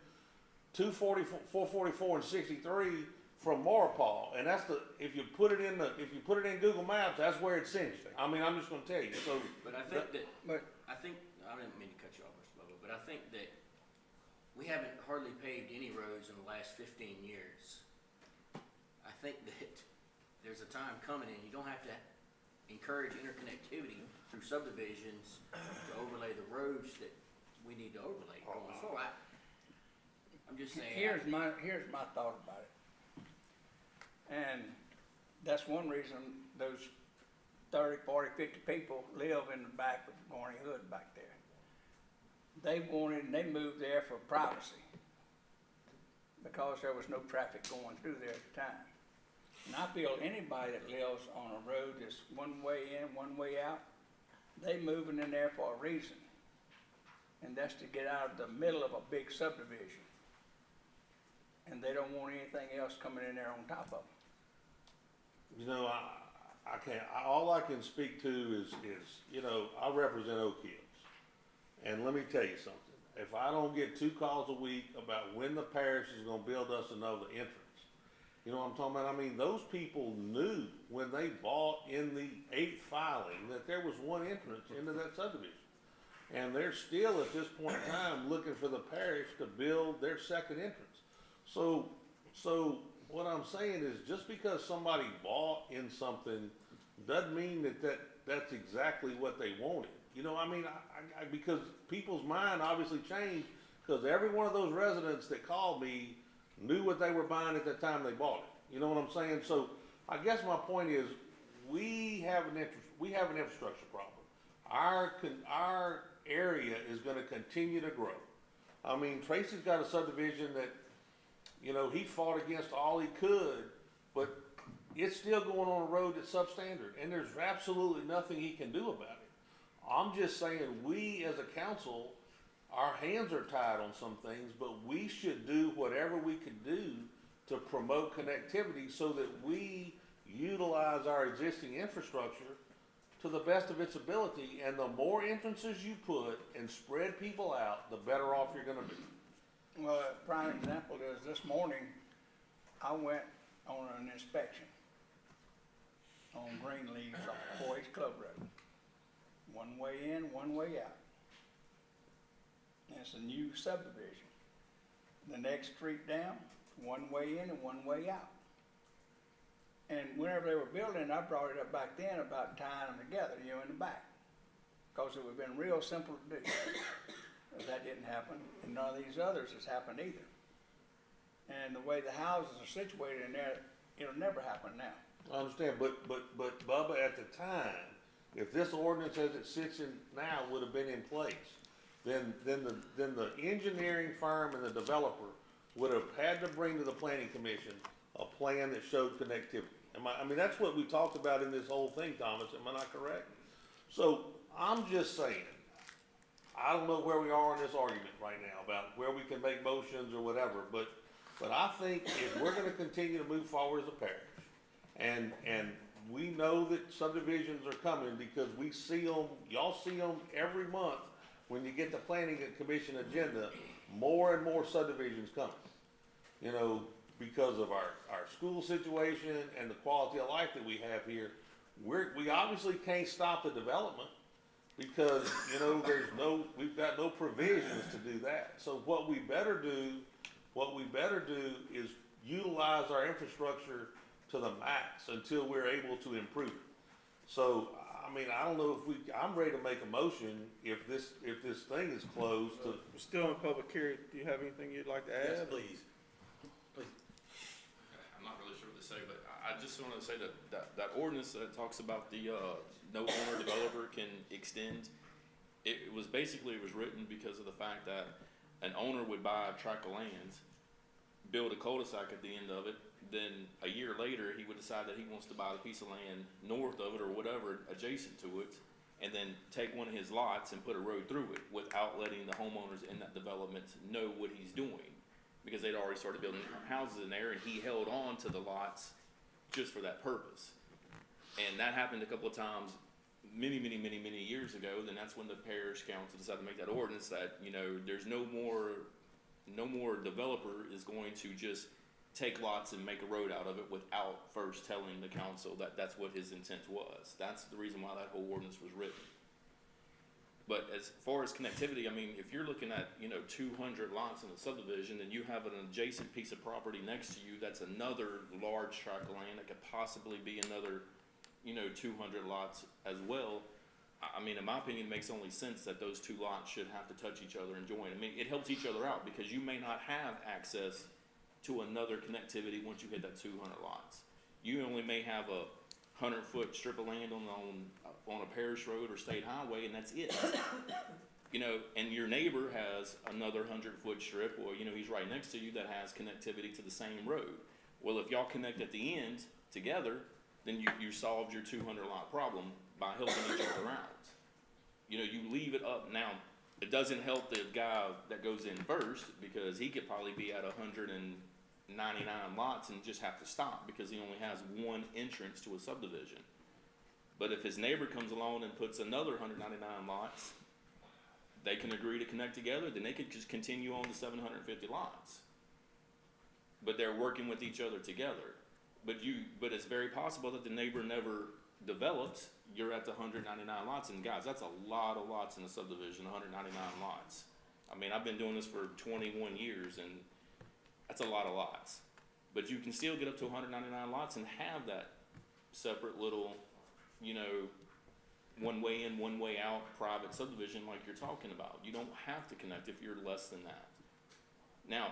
Speaker 4: 244, 444 and 63 from Maurepas. And that's if you put it in Google Maps, that's where it sends you. I mean, I'm just gonna tell you, so.
Speaker 12: But I think I didn't mean to cut you off, Mr. Bubba, but I think that we haven't hardly paved any roads in the last 15 years. I think that there's a time coming, and you don't have to encourage interconnectivity through subdivisions to overlay the roads that we need to overlay going forward. I'm just saying.
Speaker 13: Here's my thought about it. And that's one reason those 30, 40, 50 people live in the back of Gorney Hood back there. They moved there for privacy because there was no traffic going through there at the time. And I feel anybody that lives on a road that's one way in, one way out, they moving in there for a reason. And that's to get out of the middle of a big subdivision. And they don't want anything else coming in there on top of them.
Speaker 4: You know, I can't, all I can speak to is, you know, I represent Oak Hills. And let me tell you something, if I don't get 2 calls a week about when the parish is gonna build us another entrance, you know what I'm talking about? I mean, those people knew when they bought in the 8th filing that there was one entrance into that subdivision. And they're still at this point in time looking for the parish to build their second entrance. So what I'm saying is just because somebody bought in something doesn't mean that's exactly what they wanted. You know, I mean, because people's mind obviously changed because every one of those residents that called me knew what they were buying at the time they bought it. You know what I'm saying? So I guess my point is we have an infrastructure problem. Our area is going to continue to grow. I mean, Tracy's got a subdivision that, you know, he fought against all he could, but it's still going on a road that's substandard, and there's absolutely nothing he can do about it. I'm just saying we as a council, our hands are tied on some things, but we should do whatever we can do to promote connectivity so that we utilize our existing infrastructure to the best of its ability. And the more entrances you put and spread people out, the better off you're gonna be.
Speaker 13: Well, a prime example is this morning, I went on an inspection on Greenleaves off 4H Club Road. One way in, one way out. And it's a new subdivision. The next street down, one way in and one way out. And whenever they were building, I brought it up back then about tying them together, you know, in the back. Because it would have been real simple to do. But that didn't happen, and none of these others has happened either. And the way the houses are situated in there, it'll never happen now.
Speaker 4: I understand, but Bubba, at the time, if this ordinance as it sits in now would have been in place, then the engineering firm and the developer would have had to bring to the planning commission a plan that showed connectivity. I mean, that's what we talked about in this whole thing, Thomas, am I not correct? So, I'm just saying, I don't know where we are in this argument right now about where we can make motions or whatever, but I think if we're gonna continue to move forward as a parish, and we know that subdivisions are coming because we see them, y'all see them every month when you get the planning commission agenda, more and more subdivisions coming. You know, because of our school situation and the quality of life that we have here, we obviously can't stop the development because, you know, we've got no provisions to do that. So what we better do is utilize our infrastructure to the max until we're able to improve it. So, I I mean, I don't know if I'm ready to make a motion if this thing is closed to,
Speaker 3: We're still in public hearing. Do you have anything you'd like to add?
Speaker 10: Yes, please.
Speaker 14: I'm not really sure what to say, but I just want to say that ordinance that talks about the, no owner developer can extend, it was written because of the fact that an owner would buy a tract of land, build a cul-de-sac at the end of it, then a year later, he would decide that he wants to buy the piece of land north of it or whatever adjacent to it, and then take one of his lots and put a road through it without letting the homeowners in that development know what he's doing. Because they'd already started building houses in there, and he held on to the lots just for that purpose. And that happened a couple of times many years ago. Then that's when the parish council decided to make that ordinance that, you know, there's no more developer is going to just take lots and make a road out of it without first telling the council that that's what his intent was. That's the reason why that whole ordinance was written. But as far as connectivity, I mean, if you're looking at, you know, 200 lots in a subdivision, and you have an adjacent piece of property next to you that's another large tract of land that could possibly be another, you know, 200 lots as well. I mean, in my opinion, it makes only sense that those two lots should have to touch each other and join. I mean, it helps each other out because you may not have access to another connectivity once you hit that 200 lots. You only may have a 100-foot strip of land on a parish road or state highway, and that's it. You know, and your neighbor has another 100-foot strip, or, you know, he's right next to you that has connectivity to the same road. Well, if y'all connect at the end together, then you solved your 200 lot problem by helping each other out. You know, you leave it up. Now, it doesn't help the guy that goes in first, because he could probably be at 199 lots and just have to stop because he only has one entrance to a subdivision. But if his neighbor comes along and puts another 199 lots, they can agree to connect together, then they could just continue on to 750 lots. But they're working with each other together. But it's very possible that the neighbor never develops. You're at the 199 lots, and guys, that's a lot of lots in a subdivision, 199 lots. I mean, I've been doing this for 21 years, and that's a lot of lots. But you can still get up to 199 lots and have that separate little, you know, one way in, one way out private subdivision like you're talking about. You don't have to connect if you're less than that. Now,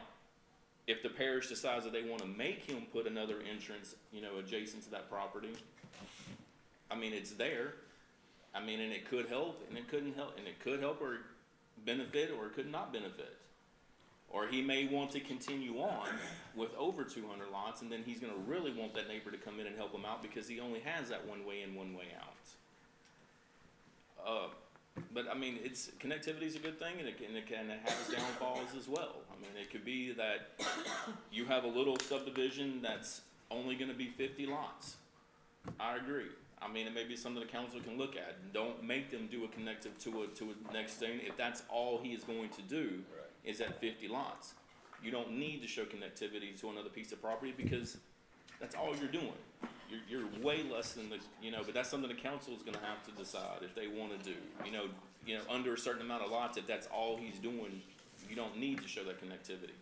Speaker 14: if the parish decides that they want to make him put another entrance, you know, adjacent to that property, I mean, it's there. I mean, and it could help, and it couldn't help, and it could help or benefit, or it could not benefit. Or he may want to continue on with over 200 lots, and then he's going to really want that neighbor to come in and help him out because he only has that one way in, one way out. But I mean, connectivity is a good thing, and it can have its downfalls as well. I mean, it could be that you have a little subdivision that's only going to be 50 lots. I agree. I mean, it may be something the council can look at. Don't make them do a connective to a next thing if that's all he is going to do. Right. Is at 50 lots. You don't need to show connectivity to another piece of property because that's all you're doing. You're way less than but that's something the council is going to have to decide if they want to do. You know, under a certain amount of lots, if that's all he's doing, you don't need to show that connectivity.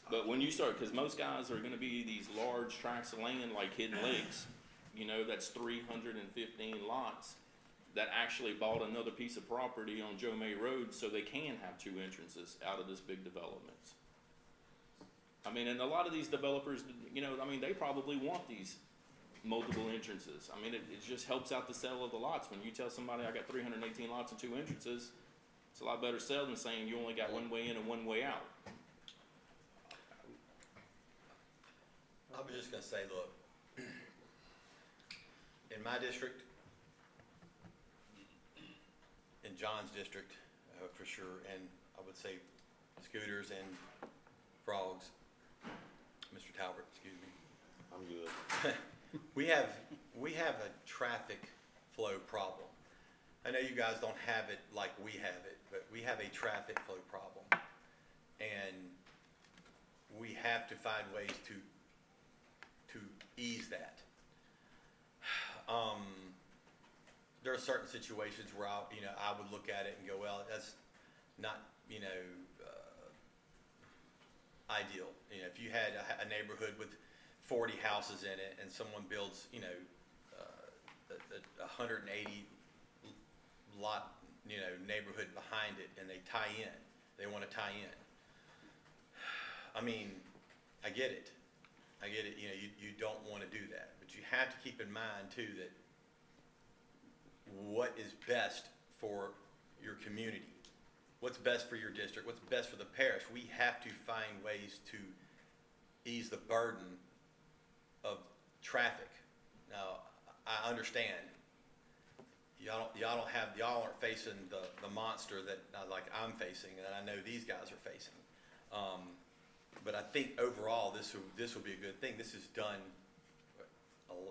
Speaker 14: But when you start, because most guys are going to be these large tracts of land like Hidden Lakes, you know, that's 315 lots that actually bought another piece of property on Joe May Road so they can have two entrances out of this big development. I mean, and a lot of these developers, you know, I mean, they probably want these multiple entrances. I mean, it just helps out the sale of the lots. When you tell somebody I got 318 lots and two entrances, it's a lot better sell than saying you only got one way in and one way out.
Speaker 10: I was just gonna say, look, in my district, in John's district, for sure, and I would say Scooters and Frogs, Mr. Talbert, excuse me.
Speaker 4: I'm good.
Speaker 10: We have a traffic flow problem. I know you guys don't have it like we have it, but we have a traffic flow problem. And we have to find ways to ease that. There are certain situations where I would look at it and go, well, that's not, ideal. You know, if you had a neighborhood with 40 houses in it and someone builds, a 180 lot, neighborhood behind it, and they tie in. They want to tie in. I mean, I get it. You don't want to do that, but you have to keep in mind too that what is best for your community, what's best for your district, what's best for the parish. We have to find ways to ease the burden of traffic. Now, I understand y'all aren't facing the monster that like I'm facing and I know these guys are facing. But I think overall this will be a good thing. This is done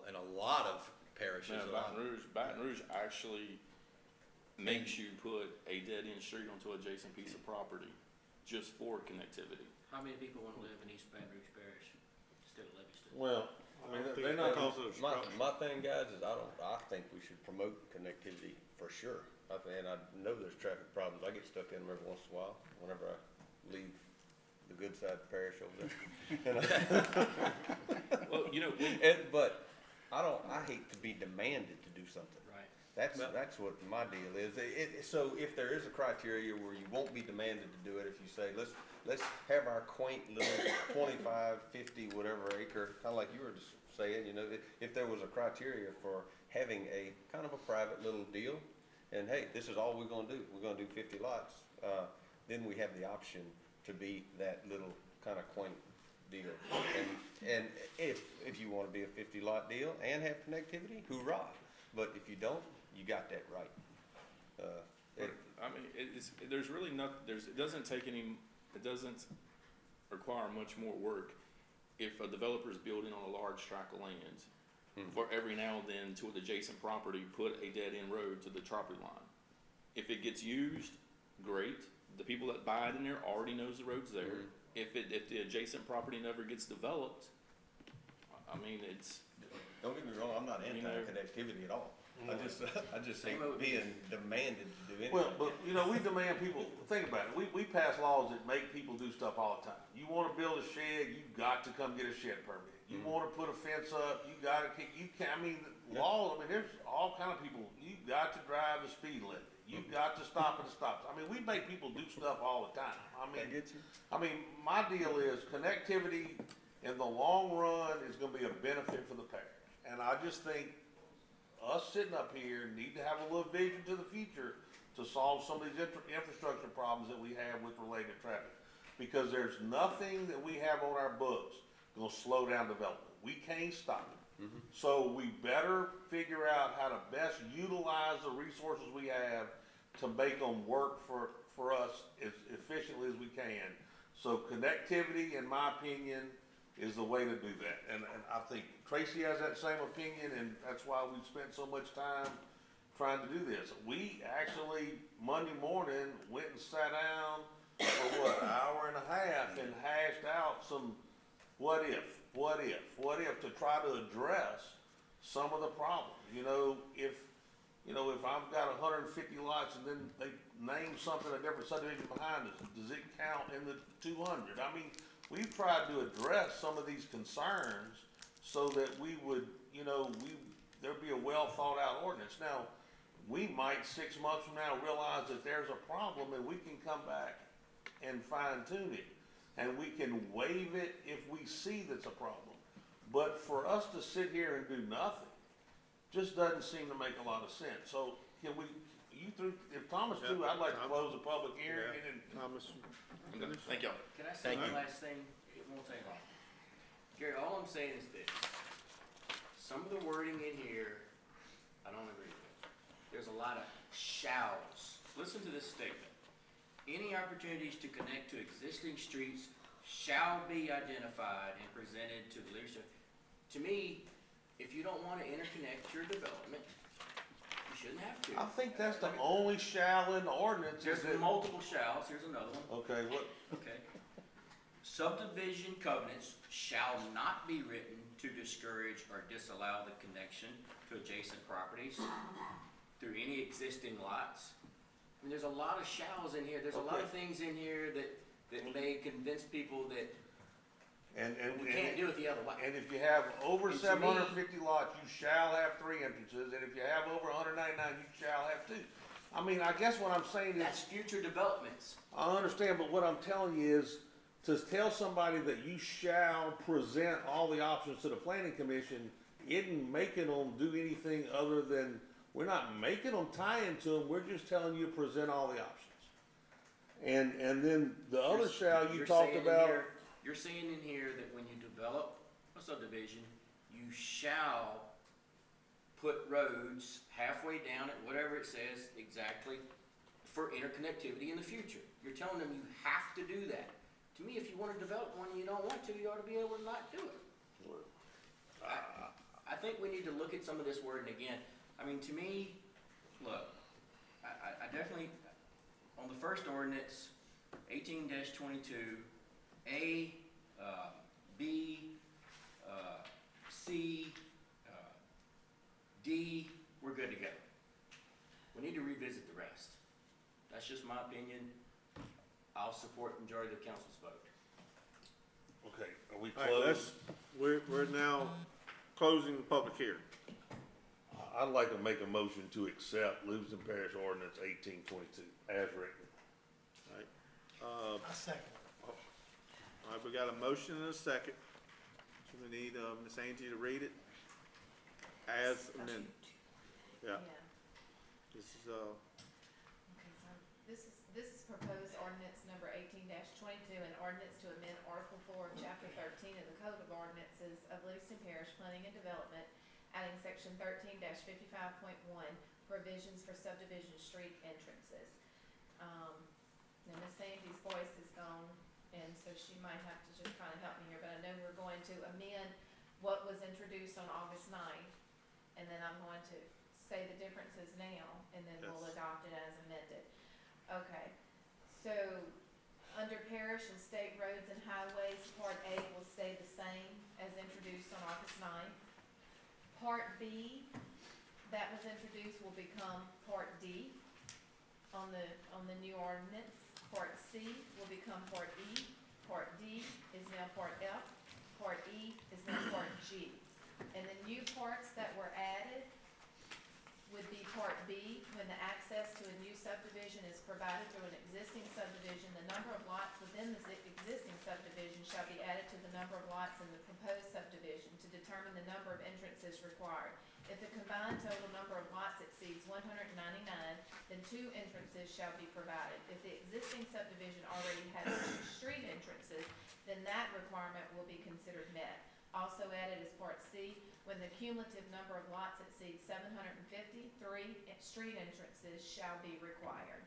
Speaker 10: in a lot of parishes.
Speaker 14: Now, Baton Rouge actually makes you put a dead-end street onto an adjacent piece of property just for connectivity.
Speaker 12: How many people want to live in East Baton Rouge Parish instead of Livingston?
Speaker 5: Well,
Speaker 3: I mean, they're not
Speaker 5: my thing, guys, is I think we should promote connectivity for sure. And I know there's traffic problems. I get stuck in them every once in a while whenever I leave the good side of the parish over there.
Speaker 14: Well,
Speaker 5: But I hate to be demanded to do something.
Speaker 12: Right.
Speaker 5: That's what my deal is. So if there is a criteria where you won't be demanded to do it, if you say, let's have our quaint little 25, 50, whatever acre, kind of like you were just saying, if there was a criteria for having a kind of a private little deal, and hey, this is all we're gonna do. We're gonna do 50 lots. Then we have the option to be that little kind of quaint deal. And if you want to be a 50 lot deal and have connectivity, hoorah. But if you don't, you got that right.
Speaker 14: I mean, there's really it doesn't require much more work if a developer is building on a large tract of land. For every now and then to an adjacent property, put a dead end road to the property line. If it gets used, great. The people that buy it in there already knows the road's there. If the adjacent property never gets developed, I mean,
Speaker 5: Don't get me wrong, I'm not anti-connectivity at all. I just hate being demanded to do anything.
Speaker 4: Well, but we demand people, think about it, we pass laws that make people do stuff all the time. You wanna build a shed, you got to come get a shed permit. You wanna put a fence up, you gotta, laws, there's all kind of people, you got to drive the speed limit. You've got to stop at the stops. We make people do stuff all the time. My deal is connectivity in the long run is gonna be a benefit for the parish. And I just think us sitting up here need to have a little vision to the future to solve some of these infrastructure problems that we have with related traffic. Because there's nothing that we have on our books gonna slow down development. We can't stop it. So we better figure out how to best utilize the resources we have to make them work for us as efficiently as we can. So connectivity, in my opinion, is the way to do that. And I think Tracy has that same opinion, and that's why we've spent so much time trying to do this. We actually, Monday morning, went and sat down for an hour and a half and hashed out some what if to try to address some of the problems. If I've got 150 lots and then they name something, a different subdivision behind us, does it count in the 200? We've tried to address some of these concerns so that we would, there'd be a well thought out ordinance. Now, we might 6 months from now realize that there's a problem and we can come back and fine tune it. And we can waive it if we see that's a problem. But for us to sit here and do nothing just doesn't seem to make a lot of sense. So can we, if Thomas too, I'd like to close the public hearing and then.
Speaker 3: Thomas.
Speaker 14: Thank y'all.
Speaker 12: Can I say one last thing? It won't take long. Gary, all I'm saying is this. Some of the wording in here, I don't agree with. There's a lot of shalls. Listen to this statement. Any opportunities to connect to existing streets shall be identified and presented to the leadership. To me, if you don't want to interconnect your development, you shouldn't have to.
Speaker 4: I think that's the only shall in the ordinance.
Speaker 12: There's multiple shalls. Here's another one.
Speaker 4: Okay, what?
Speaker 12: Okay. Subdivision covenants shall not be written to discourage or disallow the connection to adjacent properties through any existing lots. There's a lot of shalls in here. There's a lot of things in here that may convince people that We can't do it the other way.
Speaker 4: And if you have over
Speaker 12: And to
Speaker 4: 750 lots, you shall have 3 entrances, and if you have over 199, you shall have 2. I mean, I guess what I'm saying is,
Speaker 12: That's future developments.
Speaker 4: I understand, but what I'm telling you is, to tell somebody that you shall present all the options to the planning commission isn't making them do anything other than, we're not making them tie into them, we're just telling you to present all the options. And then the other shall you
Speaker 12: You're
Speaker 4: talked
Speaker 12: saying in
Speaker 4: about.
Speaker 12: here- You're saying in here that when you develop a subdivision, you shall put roads halfway down it, whatever it says exactly, for interconnectivity in the future. You're telling them you have to do that. To me, if you wanna develop one and you don't want to, you ought to be able to not do it. I think we need to look at some of this wording again. I mean, to me, look, I definitely, on the first ordinance, 18-22, A, B, C, D, we're good to go. We need to revisit the rest. That's just my opinion. I'll support the majority of the council's vote.
Speaker 4: Okay, are we
Speaker 3: All right,
Speaker 4: closed?
Speaker 3: we're now closing the public hearing.
Speaker 4: I'd like to make a motion to accept Livingston Parish Ordinance 1822 as written.
Speaker 7: I second.
Speaker 3: All right, we got a motion and a second. So we need, Ms. Angie to read it as amended. Yeah, this is,
Speaker 9: Okay, so this is proposed ordinance number 18-22, an ordinance to amend Article 4 of Chapter 13 of the Code of Ordinances of Livingston Parish Planning and Development, adding Section 13-55.1, provisions for subdivision street entrances. Now Miss Sandy's voice is gone, and so she might have to just kind of help me here, but I know we're going to amend what was introduced on August 9th, and then I'm going to say the differences now, and then we'll
Speaker 3: Yes.
Speaker 9: adopt it as amended. Okay, so under parish and state roads and highways, Part A will stay the same as introduced on August 9th. Part B, that was introduced, will become Part D on the new ordinance. Part C will become Part E. Part D is now Part F. Part E is now Part G. And the new parts that were added would be Part B, when the access to a new subdivision is provided through an existing subdivision, the number of lots within the existing subdivision shall be added to the number of lots in the proposed subdivision to determine the number of entrances required. If the combined total number of lots exceeds 199, then 2 entrances shall be provided. If the existing subdivision already has 2 street entrances, then that requirement will be considered met. Also added is Part C, when the cumulative number of lots exceeds 750, 3 street entrances shall be required.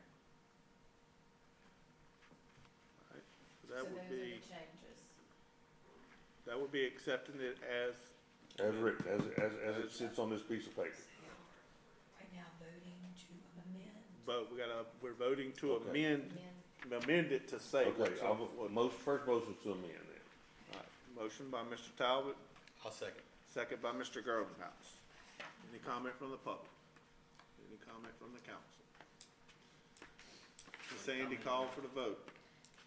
Speaker 3: all right, so
Speaker 9: So
Speaker 3: that
Speaker 9: those
Speaker 3: would
Speaker 9: are
Speaker 3: be,
Speaker 9: the changes.
Speaker 3: that would be accepting it as,
Speaker 4: As written, as it sits on this piece of paper.
Speaker 9: Right now voting to amend.
Speaker 3: but we're voting to
Speaker 4: Okay.
Speaker 3: amend it to say
Speaker 4: Okay,
Speaker 3: what's
Speaker 4: first motion to amend then.
Speaker 3: all right, motion by Mr. Talbot,
Speaker 10: I'll second.
Speaker 3: second by Mr. Gerbenhouse. Any comment from the public? Any comment from the council? Ms. Sandy, call for the vote.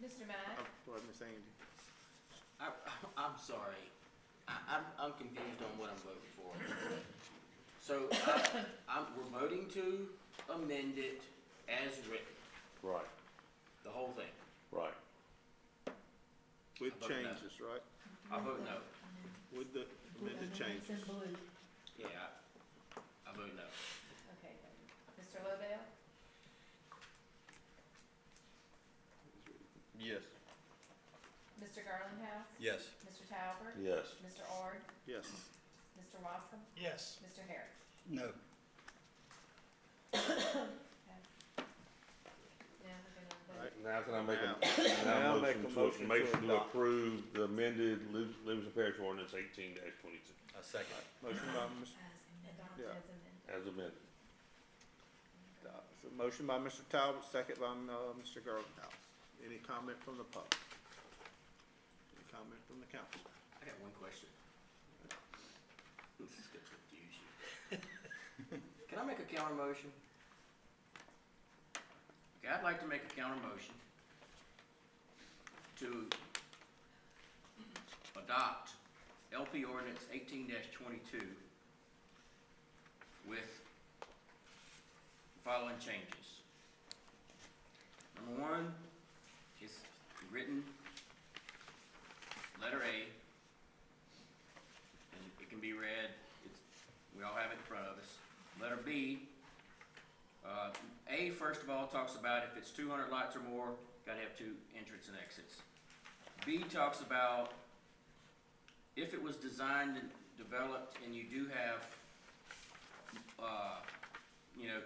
Speaker 9: Mr. Mack?
Speaker 3: Miss Angie.
Speaker 12: I'm sorry. I'm confused on what I'm voting for. So, we're voting to amend it as written,
Speaker 4: Right,
Speaker 12: the whole thing.
Speaker 4: right.
Speaker 3: With
Speaker 12: I vote no.
Speaker 3: changes, right?
Speaker 12: I vote no.
Speaker 3: With the amended changes.
Speaker 12: Yeah, I vote no.
Speaker 9: Okay, Mr. Lobel?
Speaker 5: Yes.
Speaker 9: Mr. Garlinghouse?
Speaker 10: Yes.
Speaker 9: Mr. Talbert?
Speaker 4: Yes.
Speaker 9: Mr. Ord?
Speaker 3: Yes.
Speaker 9: Mr. Wasson?
Speaker 7: Yes.
Speaker 9: Mr. Harris?
Speaker 13: No.
Speaker 9: Now we're gonna
Speaker 3: All
Speaker 9: vote.
Speaker 3: right.
Speaker 4: Now can I make
Speaker 3: Now
Speaker 4: a
Speaker 3: make a motion to
Speaker 4: motion to
Speaker 3: adopt.
Speaker 4: approve the amended Livingston Parish Ordinance 18-22
Speaker 10: I second.
Speaker 3: Motion by Mr.
Speaker 9: Adopt
Speaker 3: Yeah.
Speaker 9: as amended.
Speaker 4: as amended.
Speaker 3: So motion by Mr. Talbot, second by Mr. Gerbenhouse. Any comment from the public? Any comment from the council?
Speaker 12: I got one question. This is gonna confuse you. Can I make a counter motion? Okay, I'd like to make a counter motion to adopt LP ordinance 18-22 with the following changes. Number one is written letter A, and it can be read. We all have it in front of us. Letter B, A, first of all, talks about if it's 200 lots or more, gotta have 2 entrance and exits. B talks about if it was designed and developed and you do have,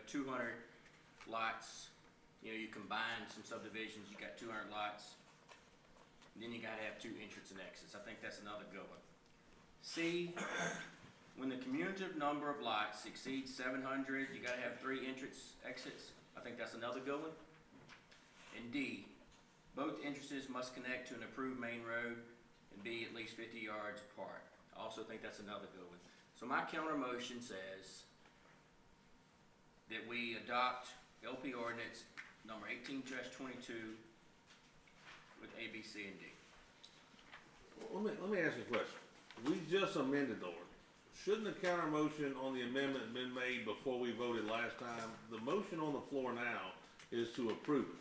Speaker 12: 200 lots, you combine some subdivisions, you got 200 lots, then you gotta have 2 entrance and exits. I think that's another good one. C, when the cumulative number of lots exceeds 700, you gotta have 3 entrance exits. I think that's another good one. And D, both entrances must connect to an approved main road and be at least 50 yards apart. I also think that's another good one. So my counter motion says that we adopt LP ordinance number 18-22 with A, B, C, and D.
Speaker 4: Let me ask you a question. We just amended the ordinance. Shouldn't the counter motion on the amendment been made before we voted last time? The motion on the floor now is to approve it.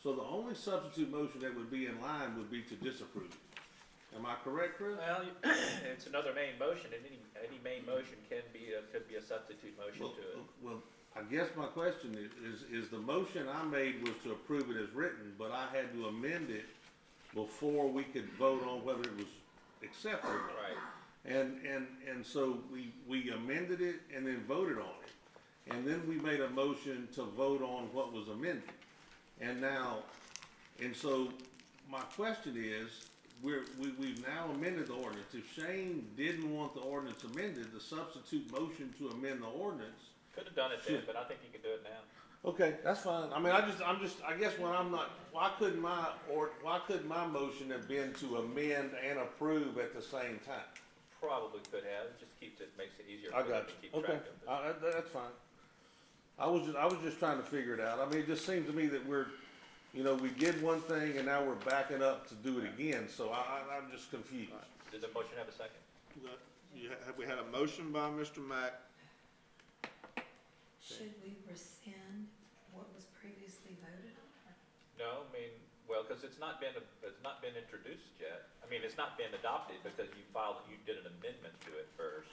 Speaker 4: So the only substitute motion that would be in line would be to disapprove it. Am I correct, Chris?
Speaker 15: Well, it's another main motion, and any main motion could be a substitute motion to it.
Speaker 4: Well, I guess my question is the motion I made was to approve it as written, but I had to amend it before we could vote on whether it was accepted or not.
Speaker 15: Right.
Speaker 4: And so we amended it and then voted on it. And then we made a motion to vote on what was amended. And so my question is, we've now amended the ordinance. If Shane didn't want the ordinance amended, the substitute motion to amend the ordinance.
Speaker 15: Could have done it then, but I think you can do it now.
Speaker 4: Okay, that's fine. I mean, I guess when I'm not, why couldn't my motion have been to amend and approve at the same time?
Speaker 15: Probably could have, it just makes it easier
Speaker 4: I
Speaker 15: for them
Speaker 4: got
Speaker 15: to
Speaker 4: you.
Speaker 15: keep track
Speaker 4: Okay,
Speaker 15: of it.
Speaker 4: that's fine. I was just trying to figure it out. I mean, it just seems to me that we did one thing and now we're backing up to do it again, so I'm just confused.
Speaker 15: Did the motion have a second?
Speaker 3: We had a motion by Mr. Mack.
Speaker 16: Should we rescind what was previously voted on?
Speaker 15: No, I mean, well, because it's not been introduced yet. I mean, it's not been adopted because you did an amendment to it first.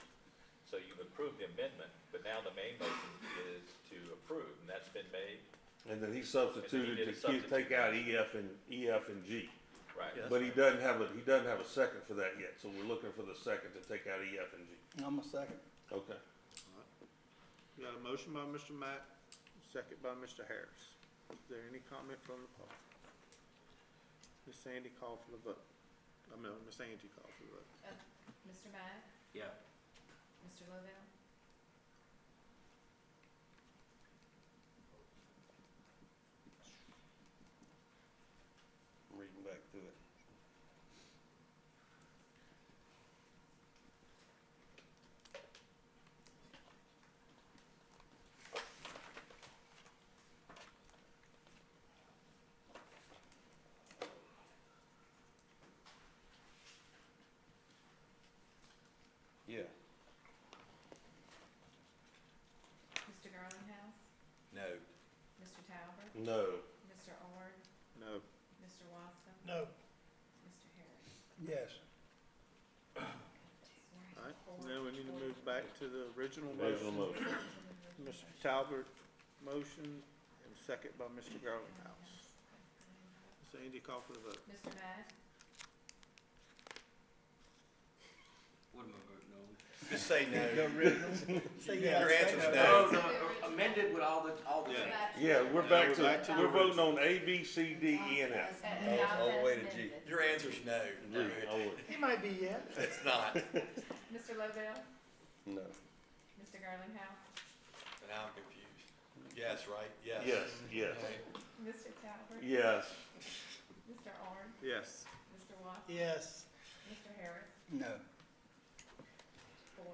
Speaker 15: So you've approved the amendment, but now the main motion is to approve, and that's been made.
Speaker 4: And then he substituted to take out E, F, and G.
Speaker 15: Right.
Speaker 3: Yeah.
Speaker 4: But he doesn't have a second for that yet, so we're looking for the second to take out E, F, and G.
Speaker 13: I'm a second.
Speaker 4: Okay.
Speaker 3: We got a motion by Mr. Mack, second by Mr. Harris. Is there any comment from the public? Ms. Sandy call for the vote. Ms. Angie call for the vote.
Speaker 9: Mr. Mack,
Speaker 12: Yeah.
Speaker 9: Mr. Lovell,
Speaker 5: I'm reading back through it. Yeah.
Speaker 9: Mr. Garlinghouse,
Speaker 5: No.
Speaker 9: Mr. Talbot,
Speaker 4: No.
Speaker 9: Mr. Ord,
Speaker 3: No.
Speaker 9: Mr. Wascom,
Speaker 7: No.
Speaker 9: Mr. Harris.
Speaker 13: Yes.
Speaker 3: All right, now we need to move back to the original
Speaker 4: Original
Speaker 3: motion.
Speaker 4: motion.
Speaker 3: Mr. Talbot motion and second by Mr. Garlinghouse. Ms. Angie call for the vote.
Speaker 9: Mr. Mack,
Speaker 12: What am I voting on?
Speaker 5: Just say no.
Speaker 7: Say
Speaker 5: Your
Speaker 7: yes.
Speaker 5: answer's
Speaker 12: No,
Speaker 5: no.
Speaker 12: no, amended with all the
Speaker 3: Yeah.
Speaker 4: Yeah, we're back
Speaker 3: we're back to
Speaker 4: to,
Speaker 3: the
Speaker 4: we're voting on A, B, C, D, E, and F.
Speaker 5: All the way to G. Your answer's no.
Speaker 7: It might be yes.
Speaker 5: It's not.
Speaker 9: Mr. Lovell,
Speaker 5: No.
Speaker 9: Mr. Garlinghouse,
Speaker 10: Now I'm confused. Yes, right? Yes.
Speaker 4: Yes.
Speaker 10: Okay.
Speaker 9: Mr. Talbot,
Speaker 4: Yes.
Speaker 9: Mr. Ord,
Speaker 3: Yes.
Speaker 9: Mr. Wascom,
Speaker 7: Yes.
Speaker 9: Mr. Harris,
Speaker 13: No.
Speaker 9: 4-3.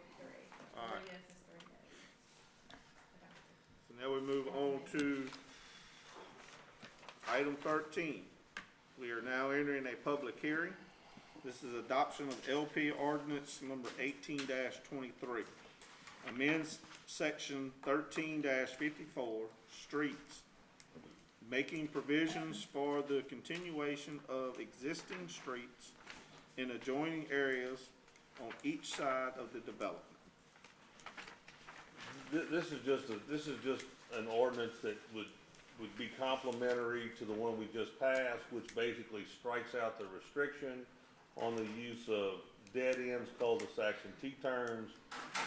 Speaker 3: All right.
Speaker 9: 4 yeses, 3 noes. Adopted.
Speaker 3: So now we move on to item 13. We are now entering a public hearing. This is adoption of LP ordinance number 18-23. Amends section 13-54, streets, making provisions for the continuation of existing streets in adjoining areas on each side of the development.
Speaker 4: This is just an ordinance that would be complementary to the one we just passed, which basically strikes out the restriction on the use of dead ends, cul-de-sacs, and T-turns,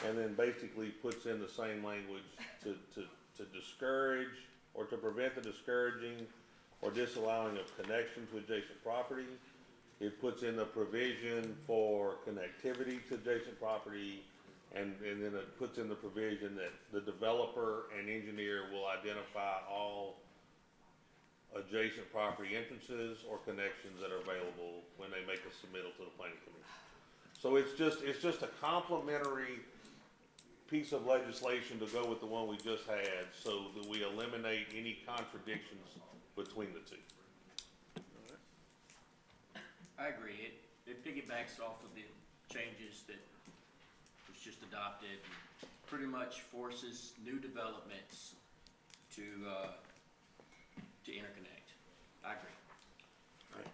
Speaker 4: and then basically puts in the same language to discourage or to prevent the discouraging or disallowing of connection to adjacent property. It puts in the provision for connectivity to adjacent property, and then it puts in the provision that the developer and engineer will identify all adjacent property entrances or connections that are available when they make a submittal to the planning commission. So it's just a complementary piece of legislation to go with the one we just had, so that we eliminate any contradictions between the two.
Speaker 12: I agree. It piggybacks off of the changes that was just adopted, and pretty much forces new developments to interconnect. I agree.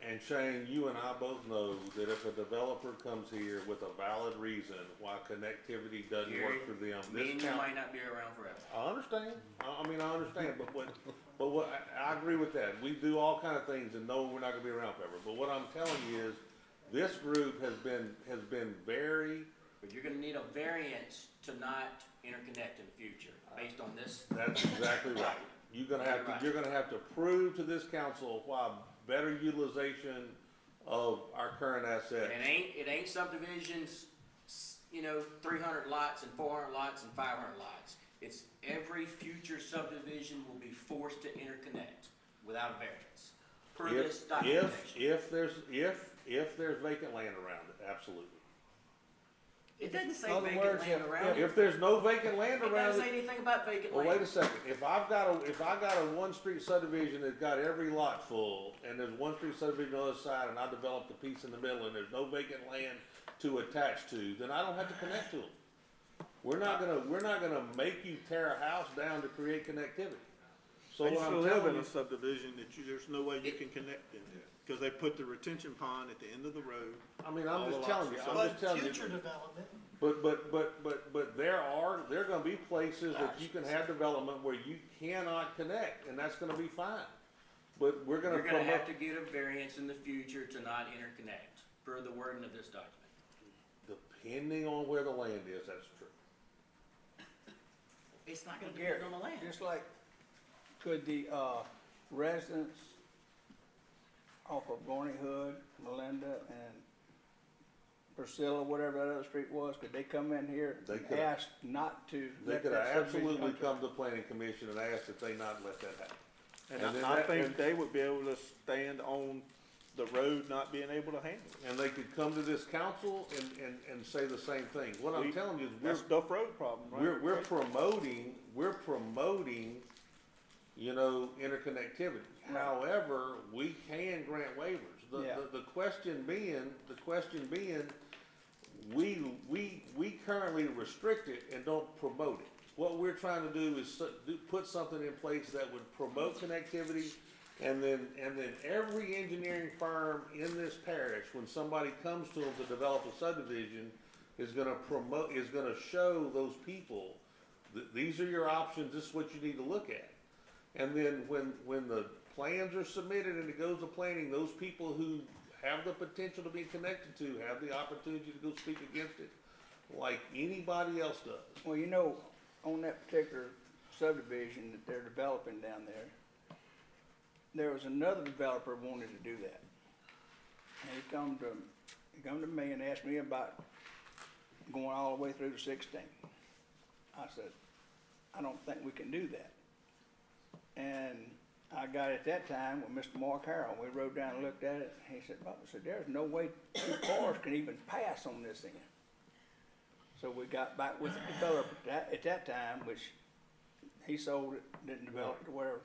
Speaker 4: And Shane, you and I both know that if a developer comes here with a valid reason why connectivity doesn't work for them,
Speaker 12: Me and you might not be around forever.
Speaker 4: I understand. I mean, I understand, but what I agree with that. We do all kind of things and know we're not gonna be around forever. But what I'm telling you is, this group has been very.
Speaker 12: But you're gonna need a variance to not interconnect in the future, based on this.
Speaker 4: That's exactly right. You're gonna have to prove to this council why better utilization of our current asset.
Speaker 12: And it ain't subdivisions, 300 lots and 400 lots and 500 lots. It's every future subdivision will be forced to interconnect without a variance. Per this documentation.
Speaker 4: If there's vacant land around it, absolutely.
Speaker 12: It doesn't say
Speaker 3: In other
Speaker 12: vacant
Speaker 3: words,
Speaker 12: land around it.
Speaker 4: If there's no vacant land
Speaker 12: It
Speaker 4: around
Speaker 12: doesn't
Speaker 4: it,
Speaker 12: say anything about vacant
Speaker 4: well,
Speaker 12: land.
Speaker 4: wait a second. If I got a one street subdivision that's got every lot full, and there's one street subdivision on the other side, and I developed a piece in the middle, and there's no vacant land to attach to, then I don't have to connect to them. We're not gonna make you tear a house down to create connectivity. So
Speaker 3: I used
Speaker 4: what
Speaker 3: to
Speaker 4: I'm
Speaker 3: live
Speaker 4: telling
Speaker 3: in
Speaker 4: you,
Speaker 3: a subdivision that there's no way you can connect in there, because they put the retention pond at the end of the road.
Speaker 4: I mean,
Speaker 3: All
Speaker 4: I'm
Speaker 3: the
Speaker 4: just telling you,
Speaker 3: lots
Speaker 4: I'm
Speaker 3: are
Speaker 4: just telling you.
Speaker 7: Future development,
Speaker 4: But there are gonna be places that you can have development where you cannot connect, and that's gonna be fine. But we're gonna
Speaker 12: You're gonna
Speaker 4: promote.
Speaker 12: have to get a variance in the future to not interconnect, per the wording of this document.
Speaker 4: Depending on where the land is, that's true.
Speaker 12: It's not gonna
Speaker 13: Gary,
Speaker 12: depend on the land.
Speaker 13: just like, could the, residents off of Gorney Hood, Melinda, and Priscilla, whatever that other street was, could they come in here
Speaker 4: They
Speaker 13: and
Speaker 4: could.
Speaker 13: ask not to
Speaker 4: They
Speaker 13: let
Speaker 4: could
Speaker 13: that subdivision
Speaker 4: absolutely
Speaker 13: come
Speaker 4: come
Speaker 13: to?
Speaker 4: to the planning commission and ask that they not let that happen.
Speaker 3: And
Speaker 4: And then
Speaker 3: I
Speaker 4: that-
Speaker 3: think
Speaker 4: and-
Speaker 3: they would be able to stand on the road not being able to handle it.
Speaker 4: And they could come to this council and say the same thing. What I'm telling you is
Speaker 3: That's Duff Road problem, right?
Speaker 4: we're promoting, interconnectivity. However, we can grant waivers.
Speaker 13: Yeah.
Speaker 4: The question being, we currently restrict it and don't promote it. What we're trying to do is put something in place that would promote connectivity, and then every engineering firm in this parish, when somebody comes to them to develop a subdivision, is gonna show those people, these are your options, this is what you need to look at. And then when the plans are submitted and it goes to planning, those people who have the potential to be connected to have the opportunity to go speak against it, like anybody else does.
Speaker 13: Well, on that particular subdivision that they're developing down there was another developer wanted to do that. And he come to me and asked me about going all the way through to 16. I said, I don't think we can do that. And I got at that time with Mr. Mark Harrell. We rode down and looked at it. And he said, Bob, there's no way two cars can even pass on this end. So we got back with the developer at that time, which he sold it, didn't develop it or whatever.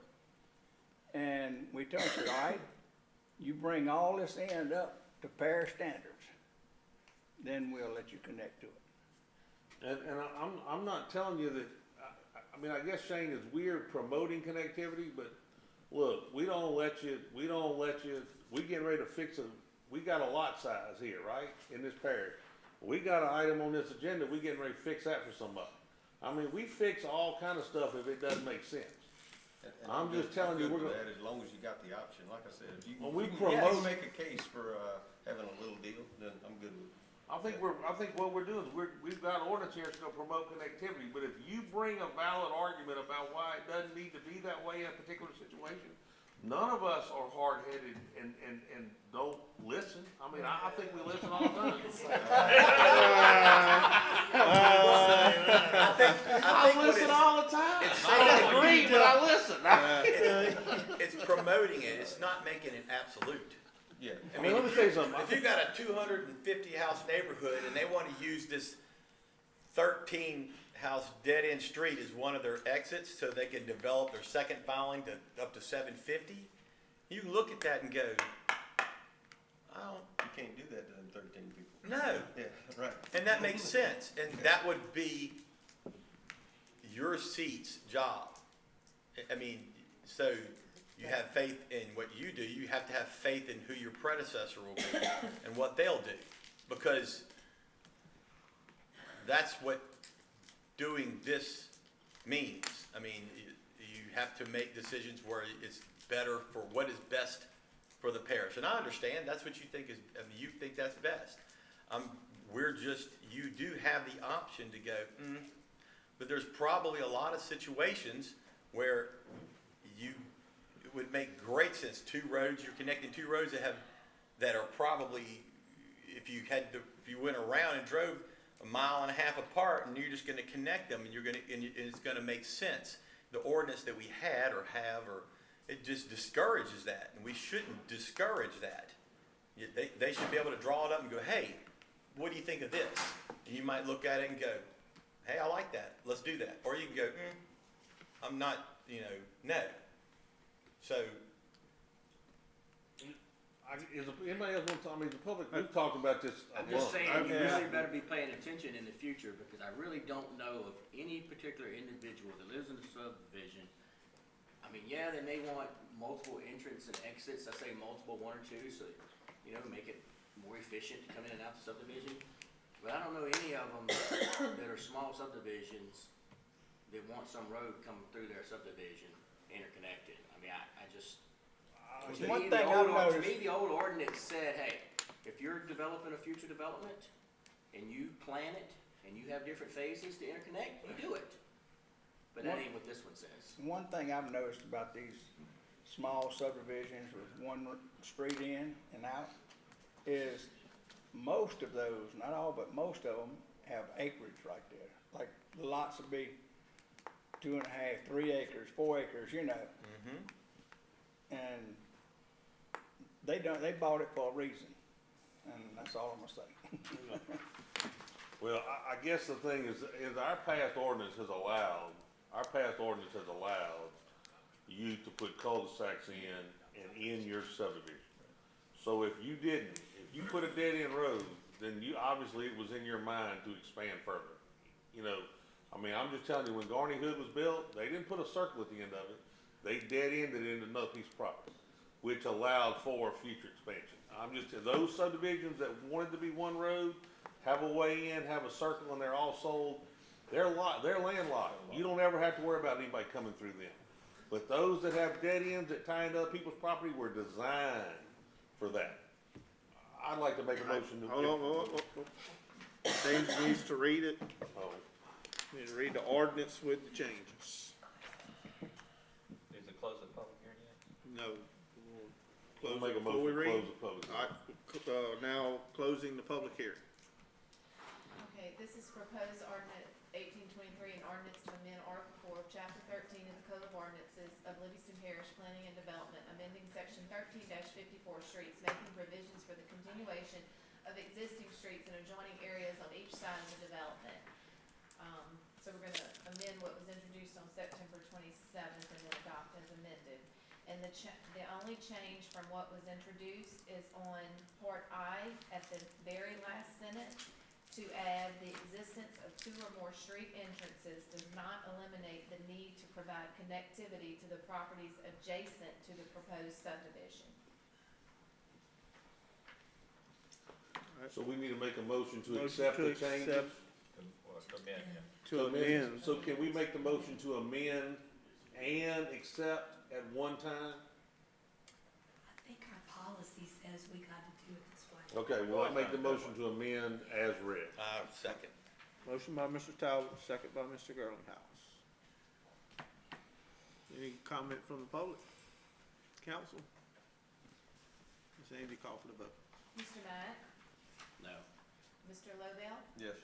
Speaker 13: And we told him, all right, you bring all this end up to parish standards, then we'll let you connect to it.
Speaker 4: And I'm not telling you that, I mean, I guess Shane is weird promoting connectivity, but look, we getting ready to fix we got a lot size here, right, in this parish. We got an item on this agenda, we getting ready to fix that for somebody. I mean, we fix all kind of stuff if it doesn't make sense.
Speaker 5: And
Speaker 4: I'm just telling you,
Speaker 5: good
Speaker 4: we're
Speaker 5: with
Speaker 4: gonna.
Speaker 5: that, as long as you got the option, like I said, if you,
Speaker 4: When we
Speaker 5: if you
Speaker 4: promote-
Speaker 5: make a case for, having a little deal, then I'm good with it.
Speaker 4: I think what we're doing is we've got an ordinance here that's gonna promote connectivity, but if you bring a valid argument about why it doesn't need to be that way in a particular situation, none of us are hard-headed and don't listen. I mean, I think we listen all the time. I listen all the time. I don't agree, but I listen.
Speaker 10: It's promoting it, it's not making it absolute.
Speaker 5: Yeah.
Speaker 4: I mean, let me tell you something.
Speaker 10: If you got a 250 house neighborhood and they wanna use this 13 house dead end street as one of their exits so they can develop their second filing to up to 750, you look at that and go,
Speaker 5: You can't do that to them 13 people.
Speaker 10: no.
Speaker 5: Yeah, right.
Speaker 10: And that makes sense, and that would be your seat's job. I mean, so you have faith in what you do, you have to have faith in who your predecessor will be and what they'll do. Because that's what doing this means. I mean, you have to make decisions where it's better for what is best for the parish. And I understand, that's what you think is, I mean, you think that's best. You do have the option to go, but there's probably a lot of situations where it would make great sense. You're connecting two roads that are probably, if you went around and drove a mile and a half apart and you're just gonna connect them and it's gonna make sense. The ordinance that we had or have, it just discourages that, and we shouldn't discourage that. They should be able to draw it up and go, hey, what do you think of this? And you might look at it and go, hey, I like that, let's do that. Or you can go, I'm not, no. So,
Speaker 4: Is anybody else want to, I mean, the public, we've talked about this a
Speaker 12: I'm just
Speaker 4: lot.
Speaker 12: saying, you really better be paying attention in the future, because I really don't know of any particular individual that lives in a subdivision. I mean, yeah, they may want multiple entrance and exits, I say multiple, one or two, so, make it more efficient to come in and out the subdivision. But I don't know any of them that are small subdivisions that want some road coming through their subdivision interconnected. I mean, I just, to
Speaker 13: One
Speaker 12: me,
Speaker 13: thing I've
Speaker 12: to
Speaker 13: noticed,
Speaker 12: me, the old ordinance said, hey, if you're developing a future development and you plan it and you have different phases to interconnect, you do it. But that ain't what this one says.
Speaker 13: one thing I've noticed about these small subdivisions with one street in and out is most of those, not all, but most of them have acreage right there. Like the lots would be 2.5, 3 acres, 4 acres, and they bought it for a reason, and that's all I'm gonna say.
Speaker 4: Well, I guess the thing is our past ordinance has allowed you to put cul-de-sacs in your subdivision. So if you put a dead end road, then obviously it was in your mind to expand further. I mean, I'm just telling you, when Garney Hood was built, they didn't put a circle at the end of it. They dead ended it into another piece of property, which allowed for future expansion. Those subdivisions that wanted to be one road, have a way in, have a circle, and they're all sold, they're landlocked. You don't ever have to worry about anybody coming through them. But those that have dead ends that tie into other people's property were designed for that. I'd like to make a motion to.
Speaker 3: Hold on. James needs to read it.
Speaker 4: Oh.
Speaker 3: Need to read the ordinance with the changes.
Speaker 15: Is it close the public hearing yet?
Speaker 3: No.
Speaker 4: We'll make a
Speaker 3: before we
Speaker 4: motion to
Speaker 3: read.
Speaker 4: close the public
Speaker 3: All right, now closing the public hearing.
Speaker 9: Okay, this is proposed ordinance 1823, an ordinance to amend Article 4 of Chapter 13 of the Code of Ordinances of Livingston Parish Planning and Development, amending Section 13-54 streets, making provisions for the continuation of existing streets and adjoining areas on each side of the development. So we're gonna amend what was introduced on September 27th and then adopt as amended. And and the only change from what was introduced is on part I at the very last sentence, to add the existence of 2 or more street entrances does not eliminate the need to provide connectivity to the properties adjacent to the proposed subdivision.
Speaker 4: So we need to make a motion to
Speaker 3: Motion
Speaker 4: accept
Speaker 3: to
Speaker 4: the changes?
Speaker 3: accept. To amend.
Speaker 4: So can we make the motion to amend and accept at one time?
Speaker 16: I think our policy says we gotta do it this way.
Speaker 4: Okay, well, I make the motion to amend as read.
Speaker 10: Second.
Speaker 3: Motion by Mr. Talbot, second by Mr. Girlinghouse. Any comment from the public? Council? Ms. Andy, call for the vote.
Speaker 9: Mr. Matt?
Speaker 12: No.
Speaker 9: Mr. Lobel?
Speaker 5: Yes.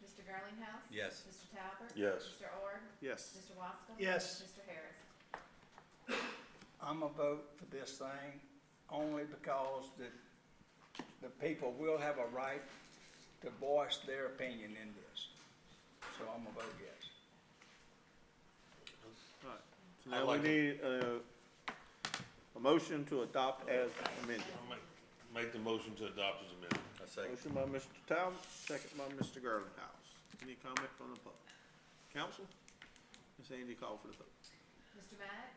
Speaker 9: Mr. Girlinghouse?
Speaker 10: Yes.
Speaker 9: Mr. Talbot?
Speaker 4: Yes.
Speaker 9: Mr. Ord?
Speaker 3: Yes.
Speaker 9: Mr. Waskell?
Speaker 7: Yes.
Speaker 9: Mr. Harris?
Speaker 13: I'm a vote for this thing only because the people will have a right to voice their opinion in this. So I'm gonna vote yes.
Speaker 3: Alright, so now we need a motion to adopt as amended.
Speaker 4: Make the motion to adopt as amended.
Speaker 3: Motion by Mr. Talbot, second by Mr. Girlinghouse. Any comment from the public? Council? Ms. Andy, call for the vote.
Speaker 9: Mr. Matt?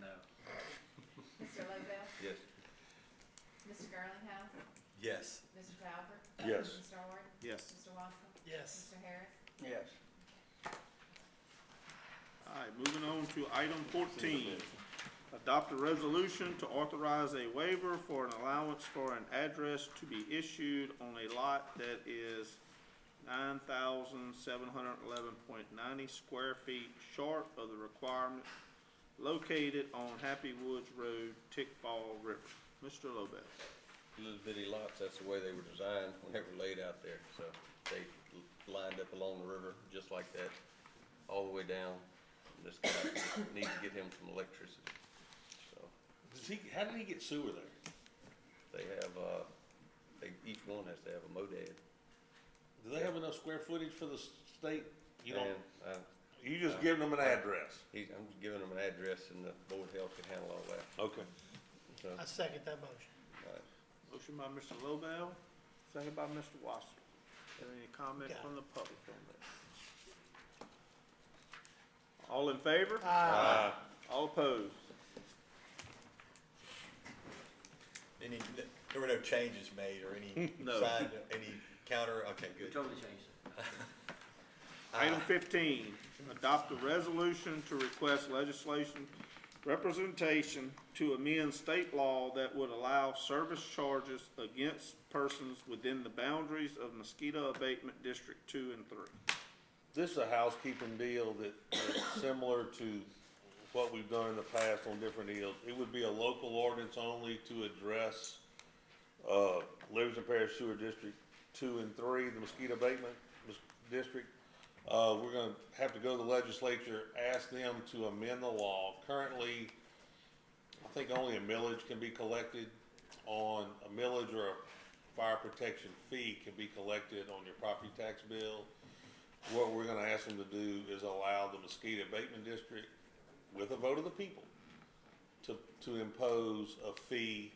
Speaker 12: No.
Speaker 9: Mr. Lobel?
Speaker 5: Yes.
Speaker 9: Mr. Girlinghouse?
Speaker 10: Yes.
Speaker 9: Mr. Talbot?
Speaker 4: Yes.
Speaker 9: Mr. Ord?
Speaker 3: Yes.
Speaker 9: Mr. Waskell?
Speaker 7: Yes.
Speaker 9: Mr. Harris?
Speaker 13: Yes.
Speaker 3: Alright, moving on to item 14. Adopt a resolution to authorize a waiver for an allowance for an address to be issued on a lot that is 9,711.90 square feet short of the requirement, located on Happy Woods Road, Tickfall River. Mr. Lobel.
Speaker 5: Little bitty lots, that's the way they were designed when they were laid out there, so they lined up along the river, just like that, all the way down. This guy needs to get him some electricity, so.
Speaker 4: How did he get sewer there?
Speaker 5: They have, each one has to have a modad.
Speaker 4: Do they have enough square footage for the state? You don't,
Speaker 5: And,
Speaker 4: you just giving them an address?
Speaker 5: I'm just giving them an address and the board of health can handle all that,
Speaker 4: Okay.
Speaker 5: so.
Speaker 7: I second that motion.
Speaker 3: Motion by Mr. Lobel, second by Mr. Watson. Any comment
Speaker 7: Got it.
Speaker 3: from the public on this? All in favor?
Speaker 7: Aye.
Speaker 3: All opposed?
Speaker 10: There were no changes made or any
Speaker 3: No.
Speaker 10: side, any counter, okay, good.
Speaker 12: Totally changed it.
Speaker 3: Item 15, adopt a resolution to request legislation representation to amend state law that would allow service charges against persons within the boundaries of Mosquito Abatement District 2 and 3.
Speaker 4: This is a housekeeping deal that's similar to what we've done in the past on different deals. It would be a local ordinance only to address, Livingston Parish Sewer District 2 and 3, the mosquito abatement district. We're gonna have to go to the legislature, ask them to amend the law. Currently, I think only a millage can be collected on, a millage or a fire protection fee can be collected on your property tax bill. What we're gonna ask them to do is allow the mosquito abatement district, with a vote of the people, to impose a fee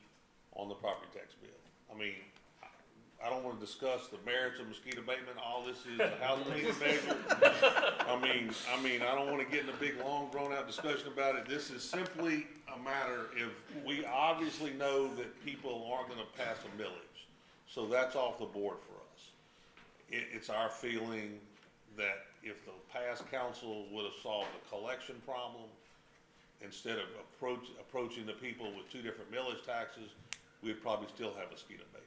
Speaker 4: on the property tax bill. I mean, I don't wanna discuss the merits of mosquito abatement, all this is a housekeeping measure. I mean, I don't wanna get in a big, long, drawn-out discussion about it. This is simply a matter, if we obviously know that people aren't gonna pass a millage, so that's off the board for us. It's our feeling that if the past council would have solved the collection problem, instead of approaching the people with two different millage taxes, we'd probably still have mosquito abatement.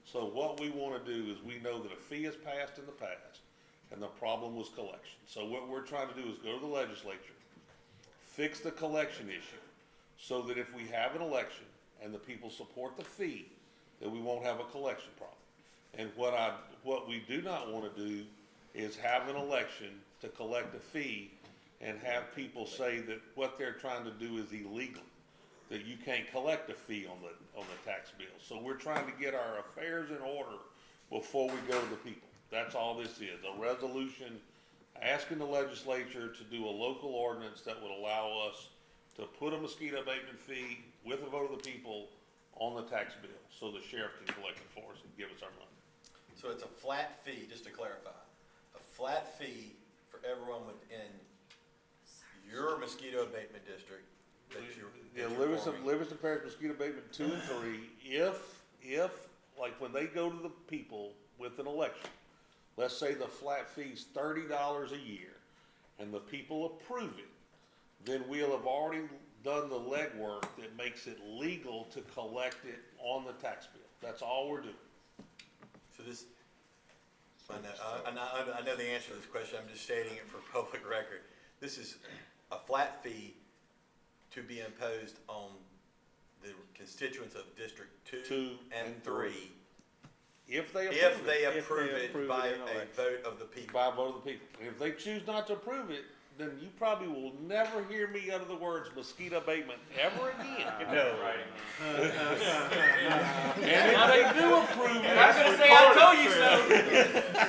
Speaker 4: So what we wanna do is, we know that a fee is passed in the past, and the problem was collection. So what we're trying to do is go to the legislature, fix the collection issue, so that if we have an election and the people support the fee, that we won't have a collection problem. And what we do not wanna do is have an election to collect a fee and have people say that what they're trying to do is illegal, that you can't collect a fee on the tax bill. So we're trying to get our affairs in order before we go to the people. That's all this is, a resolution asking the legislature to do a local ordinance that would allow us to put a mosquito abatement fee with a vote of the people on the tax bill, so the sheriff can collect it for us and give us our money.
Speaker 10: So it's a flat fee, just to clarify, a flat fee for everyone within your mosquito abatement district that you're.
Speaker 4: Yeah,
Speaker 10: that you're
Speaker 4: Livingston,
Speaker 10: forming.
Speaker 4: Livingston Parish mosquito abatement 2 and 3, if, like when they go to the people with an election, let's say the flat fee's $30 a year, and the people approve it, then we'll have already done the legwork that makes it legal to collect it on the tax bill. That's all we're doing.
Speaker 10: So this, I know the answer to this question, I'm just stating it for public record. This is a flat fee to be imposed on the constituents of District 2 and 3.
Speaker 4: If they
Speaker 10: approve it by
Speaker 3: in an
Speaker 10: a vote of the people.
Speaker 4: By a vote of the people. And if they choose not to approve it, then you probably will never hear me utter the words mosquito abatement ever again.
Speaker 10: No.
Speaker 4: And if they do approve it,
Speaker 12: I'm gonna say I told you so.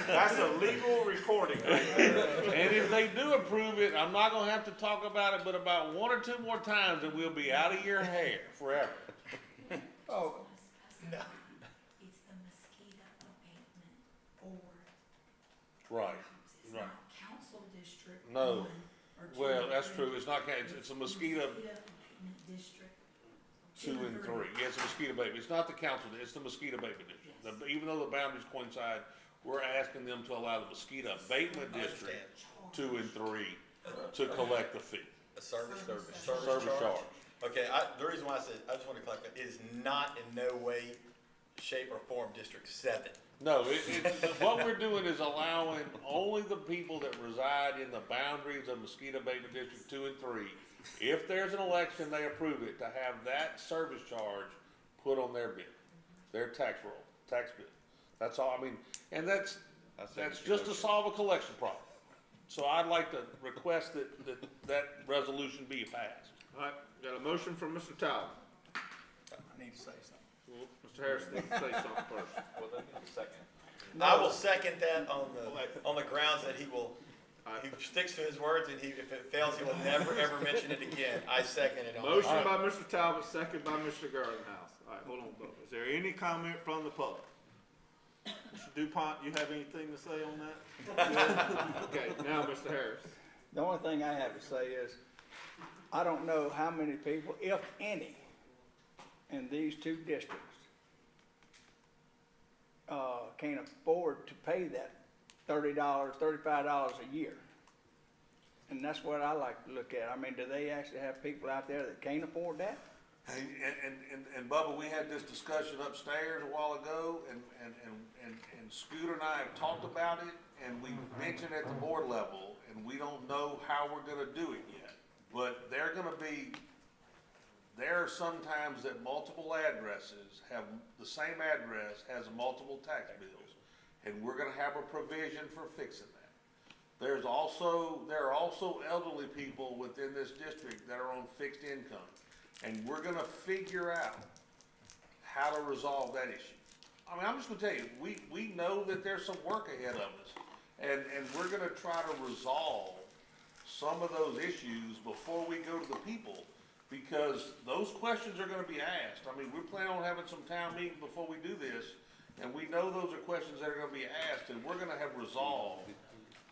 Speaker 3: That's a legal recording right there.
Speaker 4: and if they do approve it, I'm not gonna have to talk about it, but about 1 or 2 more times, and we'll be out of your hair forever.
Speaker 13: Oh,
Speaker 7: No.
Speaker 16: It's the mosquito abatement board.
Speaker 4: Right,
Speaker 16: It's
Speaker 4: right.
Speaker 16: not council district
Speaker 4: No.
Speaker 16: 1 or 2
Speaker 4: Well,
Speaker 16: or
Speaker 4: that's
Speaker 16: 3.
Speaker 4: true. It's not, it's a mosquito
Speaker 16: Abatement district
Speaker 4: 2 and 3. Yeah, it's a mosquito abatement. It's not the council, it's the mosquito abatement district. Even though the boundaries coincide, we're asking them to allow the mosquito abatement
Speaker 10: I
Speaker 4: district 2 and 3 to collect the fee.
Speaker 10: A service
Speaker 4: Service charge.
Speaker 10: Okay, the reason why I said, I just want to clarify, it is not in no way, shape, or form District 7.
Speaker 4: No, what we're doing is allowing only the people that reside in the boundaries of mosquito abatement district 2 and 3. If there's an election, they approve it, to have that service charge put on their bill, their tax roll, tax bill. That's all, I mean, and that's just to solve a collection problem. So I'd like to request that resolution be passed.
Speaker 3: All right, got a motion from Mr. Tyler.
Speaker 13: I need to say something.
Speaker 3: Well, Mr. Harris needs to say something first.
Speaker 15: Well, then need a second.
Speaker 10: I will second that on the grounds that he sticks to his words, and if it fails, he will never, ever mention it again. I second it.
Speaker 3: Motion by Mr. Talbot, second by Mr. Gardenhouse. All right, hold on, Bo. Is there any comment from the public? Mr. DuPont, you have anything to say on that? Okay, now Mr. Harris.
Speaker 13: The only thing I have to say is, I don't know how many people, if any, in these 2 districts, can afford to pay that $30, $35 a year. And that's what I like to look at. I mean, do they actually have people out there that can't afford that?
Speaker 4: And Bubba, we had this discussion upstairs a while ago, and Scooter and I have talked about it, and we mentioned at the board level, and we don't know how we're gonna do it yet. But there are some times that multiple addresses have, the same address has multiple tax bills, and we're gonna have a provision for fixing that. There are also elderly people within this district that are on fixed income, and we're gonna figure out how to resolve that issue. I mean, I'm just gonna tell you, we know that there's some work ahead of us, and we're gonna try to resolve some of those issues before we go to the people, because those questions are gonna be asked. I mean, we're planning on having some town meetings before we do this, and we know those are questions that are gonna be asked, and we're gonna have resolved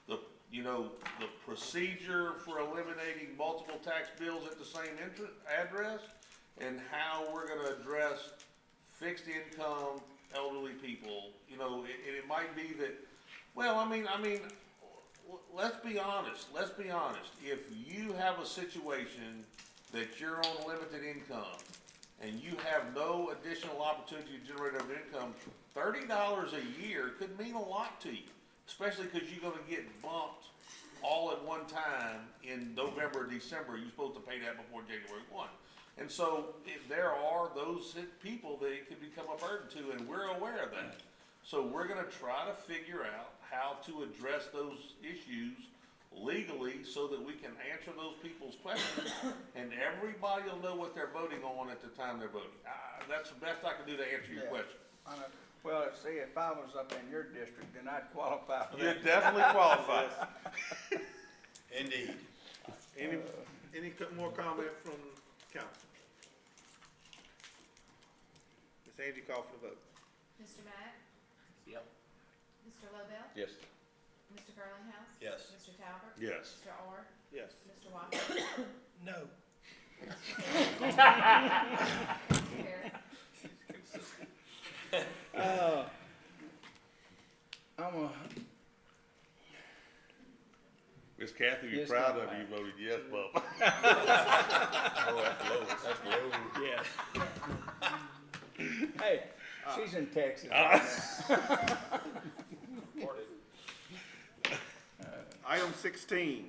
Speaker 4: the procedure for eliminating multiple tax bills at the same address, and how we're gonna address fixed income elderly people. It might be that, well, I mean, let's be honest. If you have a situation that you're on limited income and you have no additional opportunity to generate other income, $30 a year could mean a lot to you, especially because you're gonna get bumped all at one time in November or December. You're supposed to pay that before January 1. And so there are those people that it could become a burden to, and we're aware of that. So we're gonna try to figure out how to address those issues legally so that we can answer those people's questions, and everybody will know what they're voting on at the time they're voting. That's the best I can do to answer your question.
Speaker 13: Well, see, if I was up in your district, then I'd qualify for
Speaker 4: You're
Speaker 13: that.
Speaker 4: definitely qualified.
Speaker 10: Indeed.
Speaker 3: Any more comment from council? Ms. Angie, call for the vote.
Speaker 9: Mr. Mack?
Speaker 12: Yep.
Speaker 9: Mr. Lobel?
Speaker 5: Yes.
Speaker 9: Mr. Garlinghouse?
Speaker 10: Yes.
Speaker 9: Mr. Talbot?
Speaker 4: Yes.
Speaker 9: Mr. Orr?
Speaker 3: Yes.
Speaker 9: Mr. Watson?
Speaker 7: No.
Speaker 9: Mr. Harris?
Speaker 4: Miss Kathy, you're
Speaker 13: Yes,
Speaker 4: proud
Speaker 13: no,
Speaker 4: of you,
Speaker 13: ma'am.
Speaker 4: voted yes, Bubba.
Speaker 5: Oh, that's low, that's low.
Speaker 13: Yes. Hey, she's in Texas right now.
Speaker 3: Item 16,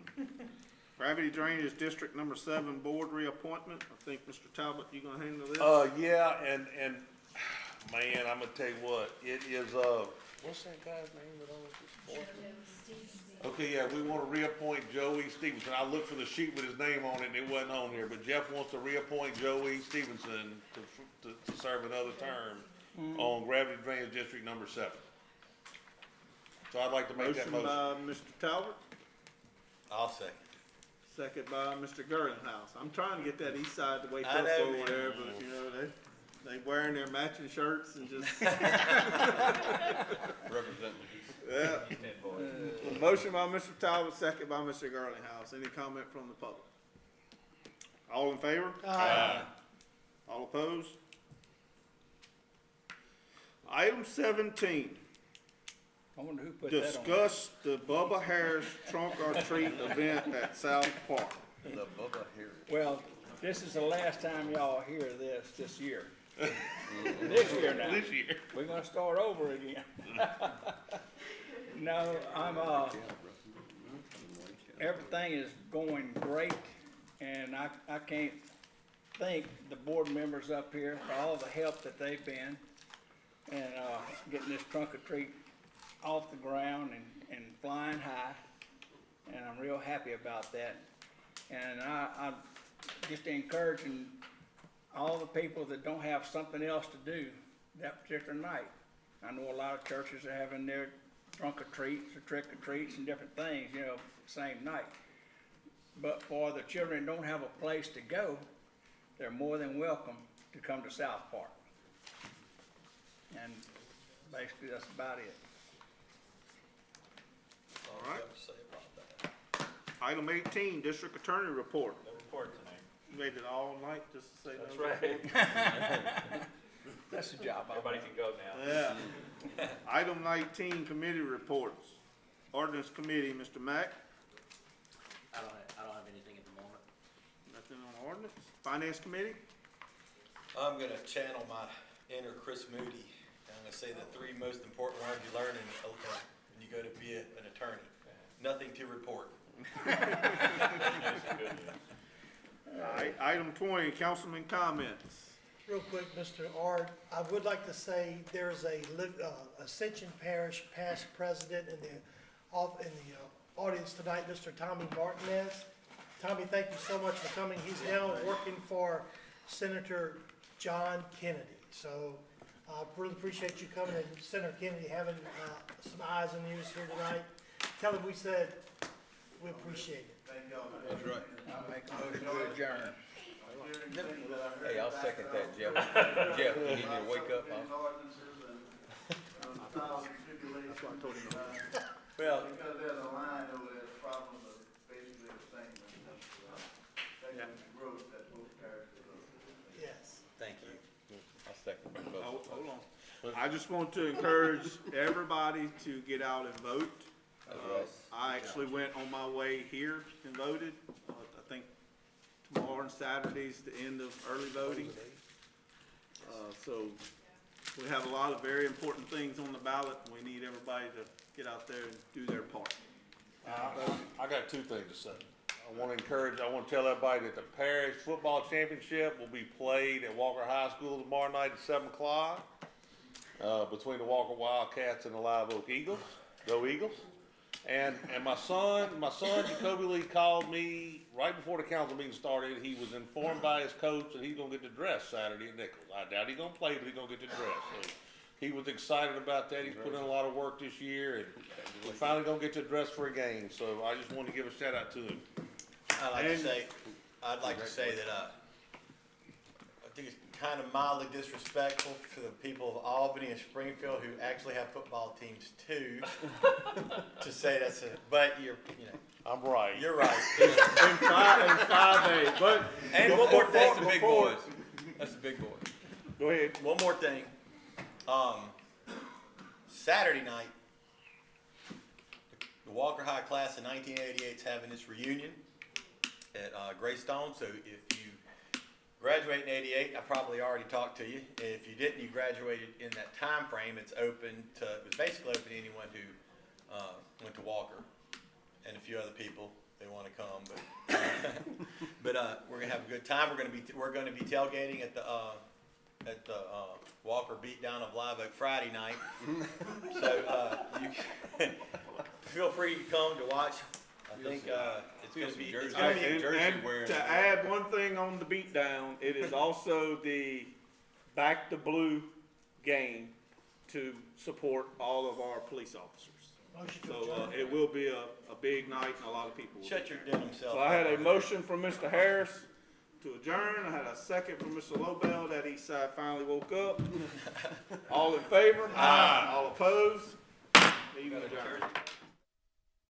Speaker 3: Gravity Drainage District Number 7 Board Reappointment. I think, Mr. Talbot, you gonna handle this?
Speaker 4: Yeah, and, man, I'm gonna tell you what, it is, what's that guy's name that owns this board? Okay, yeah, we wanna reappoint Joey Stevenson. I looked for the sheet with his name on it and it wasn't on here, but Jeff wants to reappoint Joey Stevenson to serve another term on Gravity Drainage District Number 7. So I'd like to make that
Speaker 3: Motion
Speaker 4: motion.
Speaker 3: by Mr. Talbot,
Speaker 10: I'll second.
Speaker 3: second by Mr. Girlinghouse. I'm trying to get that east side to wake
Speaker 10: I
Speaker 3: up
Speaker 10: know,
Speaker 3: over
Speaker 10: man.
Speaker 3: there, but you know, they wearing their matching shirts and just,
Speaker 5: Representing.
Speaker 3: yeah. Motion by Mr. Talbot, second by Mr. Girlinghouse. Any comment from the public? All in favor? All opposed? Item 17,
Speaker 13: I wonder who put that on.
Speaker 3: discuss the Bubba Harris Trunk or Treat event at South Park.
Speaker 5: The Bubba here.
Speaker 13: Well, this is the last time y'all hear this year. This year now.
Speaker 4: This year.
Speaker 13: We're gonna start over again. No, everything is going great, and I can't thank the board members up here for all the help that they've been, and, getting this trunk or treat off the ground and flying high, and I'm real happy about that. And I'm just encouraging all the people that don't have something else to do that particular night. I know a lot of churches are having their trunk or treats or trick or treats and different things, you know, same night. But for the children that don't have a place to go, they're more than welcome to come to South Park. And basically, that's about it.
Speaker 3: All right.
Speaker 10: Got to say about that.
Speaker 3: Item 18, District Attorney Report.
Speaker 15: No report tonight.
Speaker 3: You made it all night just to say
Speaker 15: That's
Speaker 3: no
Speaker 15: right.
Speaker 3: report?
Speaker 13: That's the job I
Speaker 15: Everybody
Speaker 13: want.
Speaker 15: can go now.
Speaker 3: Yeah. Item 19, Committee Reports. Ordinance Committee, Mr. Mack.
Speaker 12: I don't have anything at the moment.
Speaker 3: Nothing on ordinance. Finance Committee.
Speaker 10: I'm gonna channel my inner Chris Moody. I'm gonna say the three most important words you learn when you go to be an attorney. Nothing to report.
Speaker 3: Item 20, Councilman comments.
Speaker 7: Real quick, Mr. Ard, I would like to say there's a Ascension Parish past president in the audience tonight, Mr. Tommy Martinez. Tommy, thank you so much for coming. He's now working for Senator John Kennedy. So I really appreciate you coming, and Senator Kennedy having some eyes and ears here tonight. Tell him we said we appreciate it.
Speaker 5: That's right.
Speaker 13: I'll make a motion to adjourn.
Speaker 5: Hey, I'll second that, Jeff. Jeff, you need me to wake up, huh?
Speaker 3: That's what I told him.
Speaker 10: Well,
Speaker 17: Because there's a line over there, the problem is basically the same, that's the growth that both parishes are.
Speaker 7: Yes.
Speaker 10: thank you.
Speaker 5: I'll second both.
Speaker 3: Hold on. I just want to encourage everybody to get out and vote. I actually went on my way here and voted. I think tomorrow and Saturday's the end of early voting. So we have a lot of very important things on the ballot, and we need everybody to get out there and do their part.
Speaker 4: I got two things to say. I want to tell everybody that the parish football championship will be played at Walker High School tomorrow night at 7 o'clock, between the Walker Wildcats and the Live Oak Eagles. Go Eagles. And my son Jacoby Lee called me right before the council meeting started. He was informed by his coach that he's gonna get the dress Saturday at Nichols. I doubt he's gonna play, but he's gonna get the dress. So He was excited about that. He's put in a lot of work this year, and we're finally gonna get to dress for a game. So I just wanted to give a shout out to him.
Speaker 10: I'd like to say that, I think it's kind of mildly disrespectful to the people of Albany and Springfield who actually have football teams too, to say but you know.
Speaker 4: I'm right.
Speaker 10: You're right.
Speaker 3: In 5A, but.
Speaker 10: And one more thing, that's the big boys. That's the big boys.
Speaker 3: Go ahead.
Speaker 10: One more thing. Saturday night, the Walker High class of 1988 is having its reunion at Greystone. So if you graduate in '88, I probably already talked to you. If you didn't, you graduated in that time frame. It's basically open to anyone who went to Walker and a few other people. They want to come, but we're gonna have a good time. We're gonna be tailgating at the Walker beatdown of Live Oak Friday night. So you feel free to come to watch. I think it's going to be.
Speaker 3: And to add one thing on the beatdown, it is also the Back to Blue game to support all of our police officers. So it will be a big night and a lot of people will
Speaker 10: Shut your denim self.
Speaker 3: So I had a motion from Mr. Harris to adjourn. I had a second from Mr. Lobel. That east side finally woke up. All in favor? Aye. All opposed? Meeting adjourned.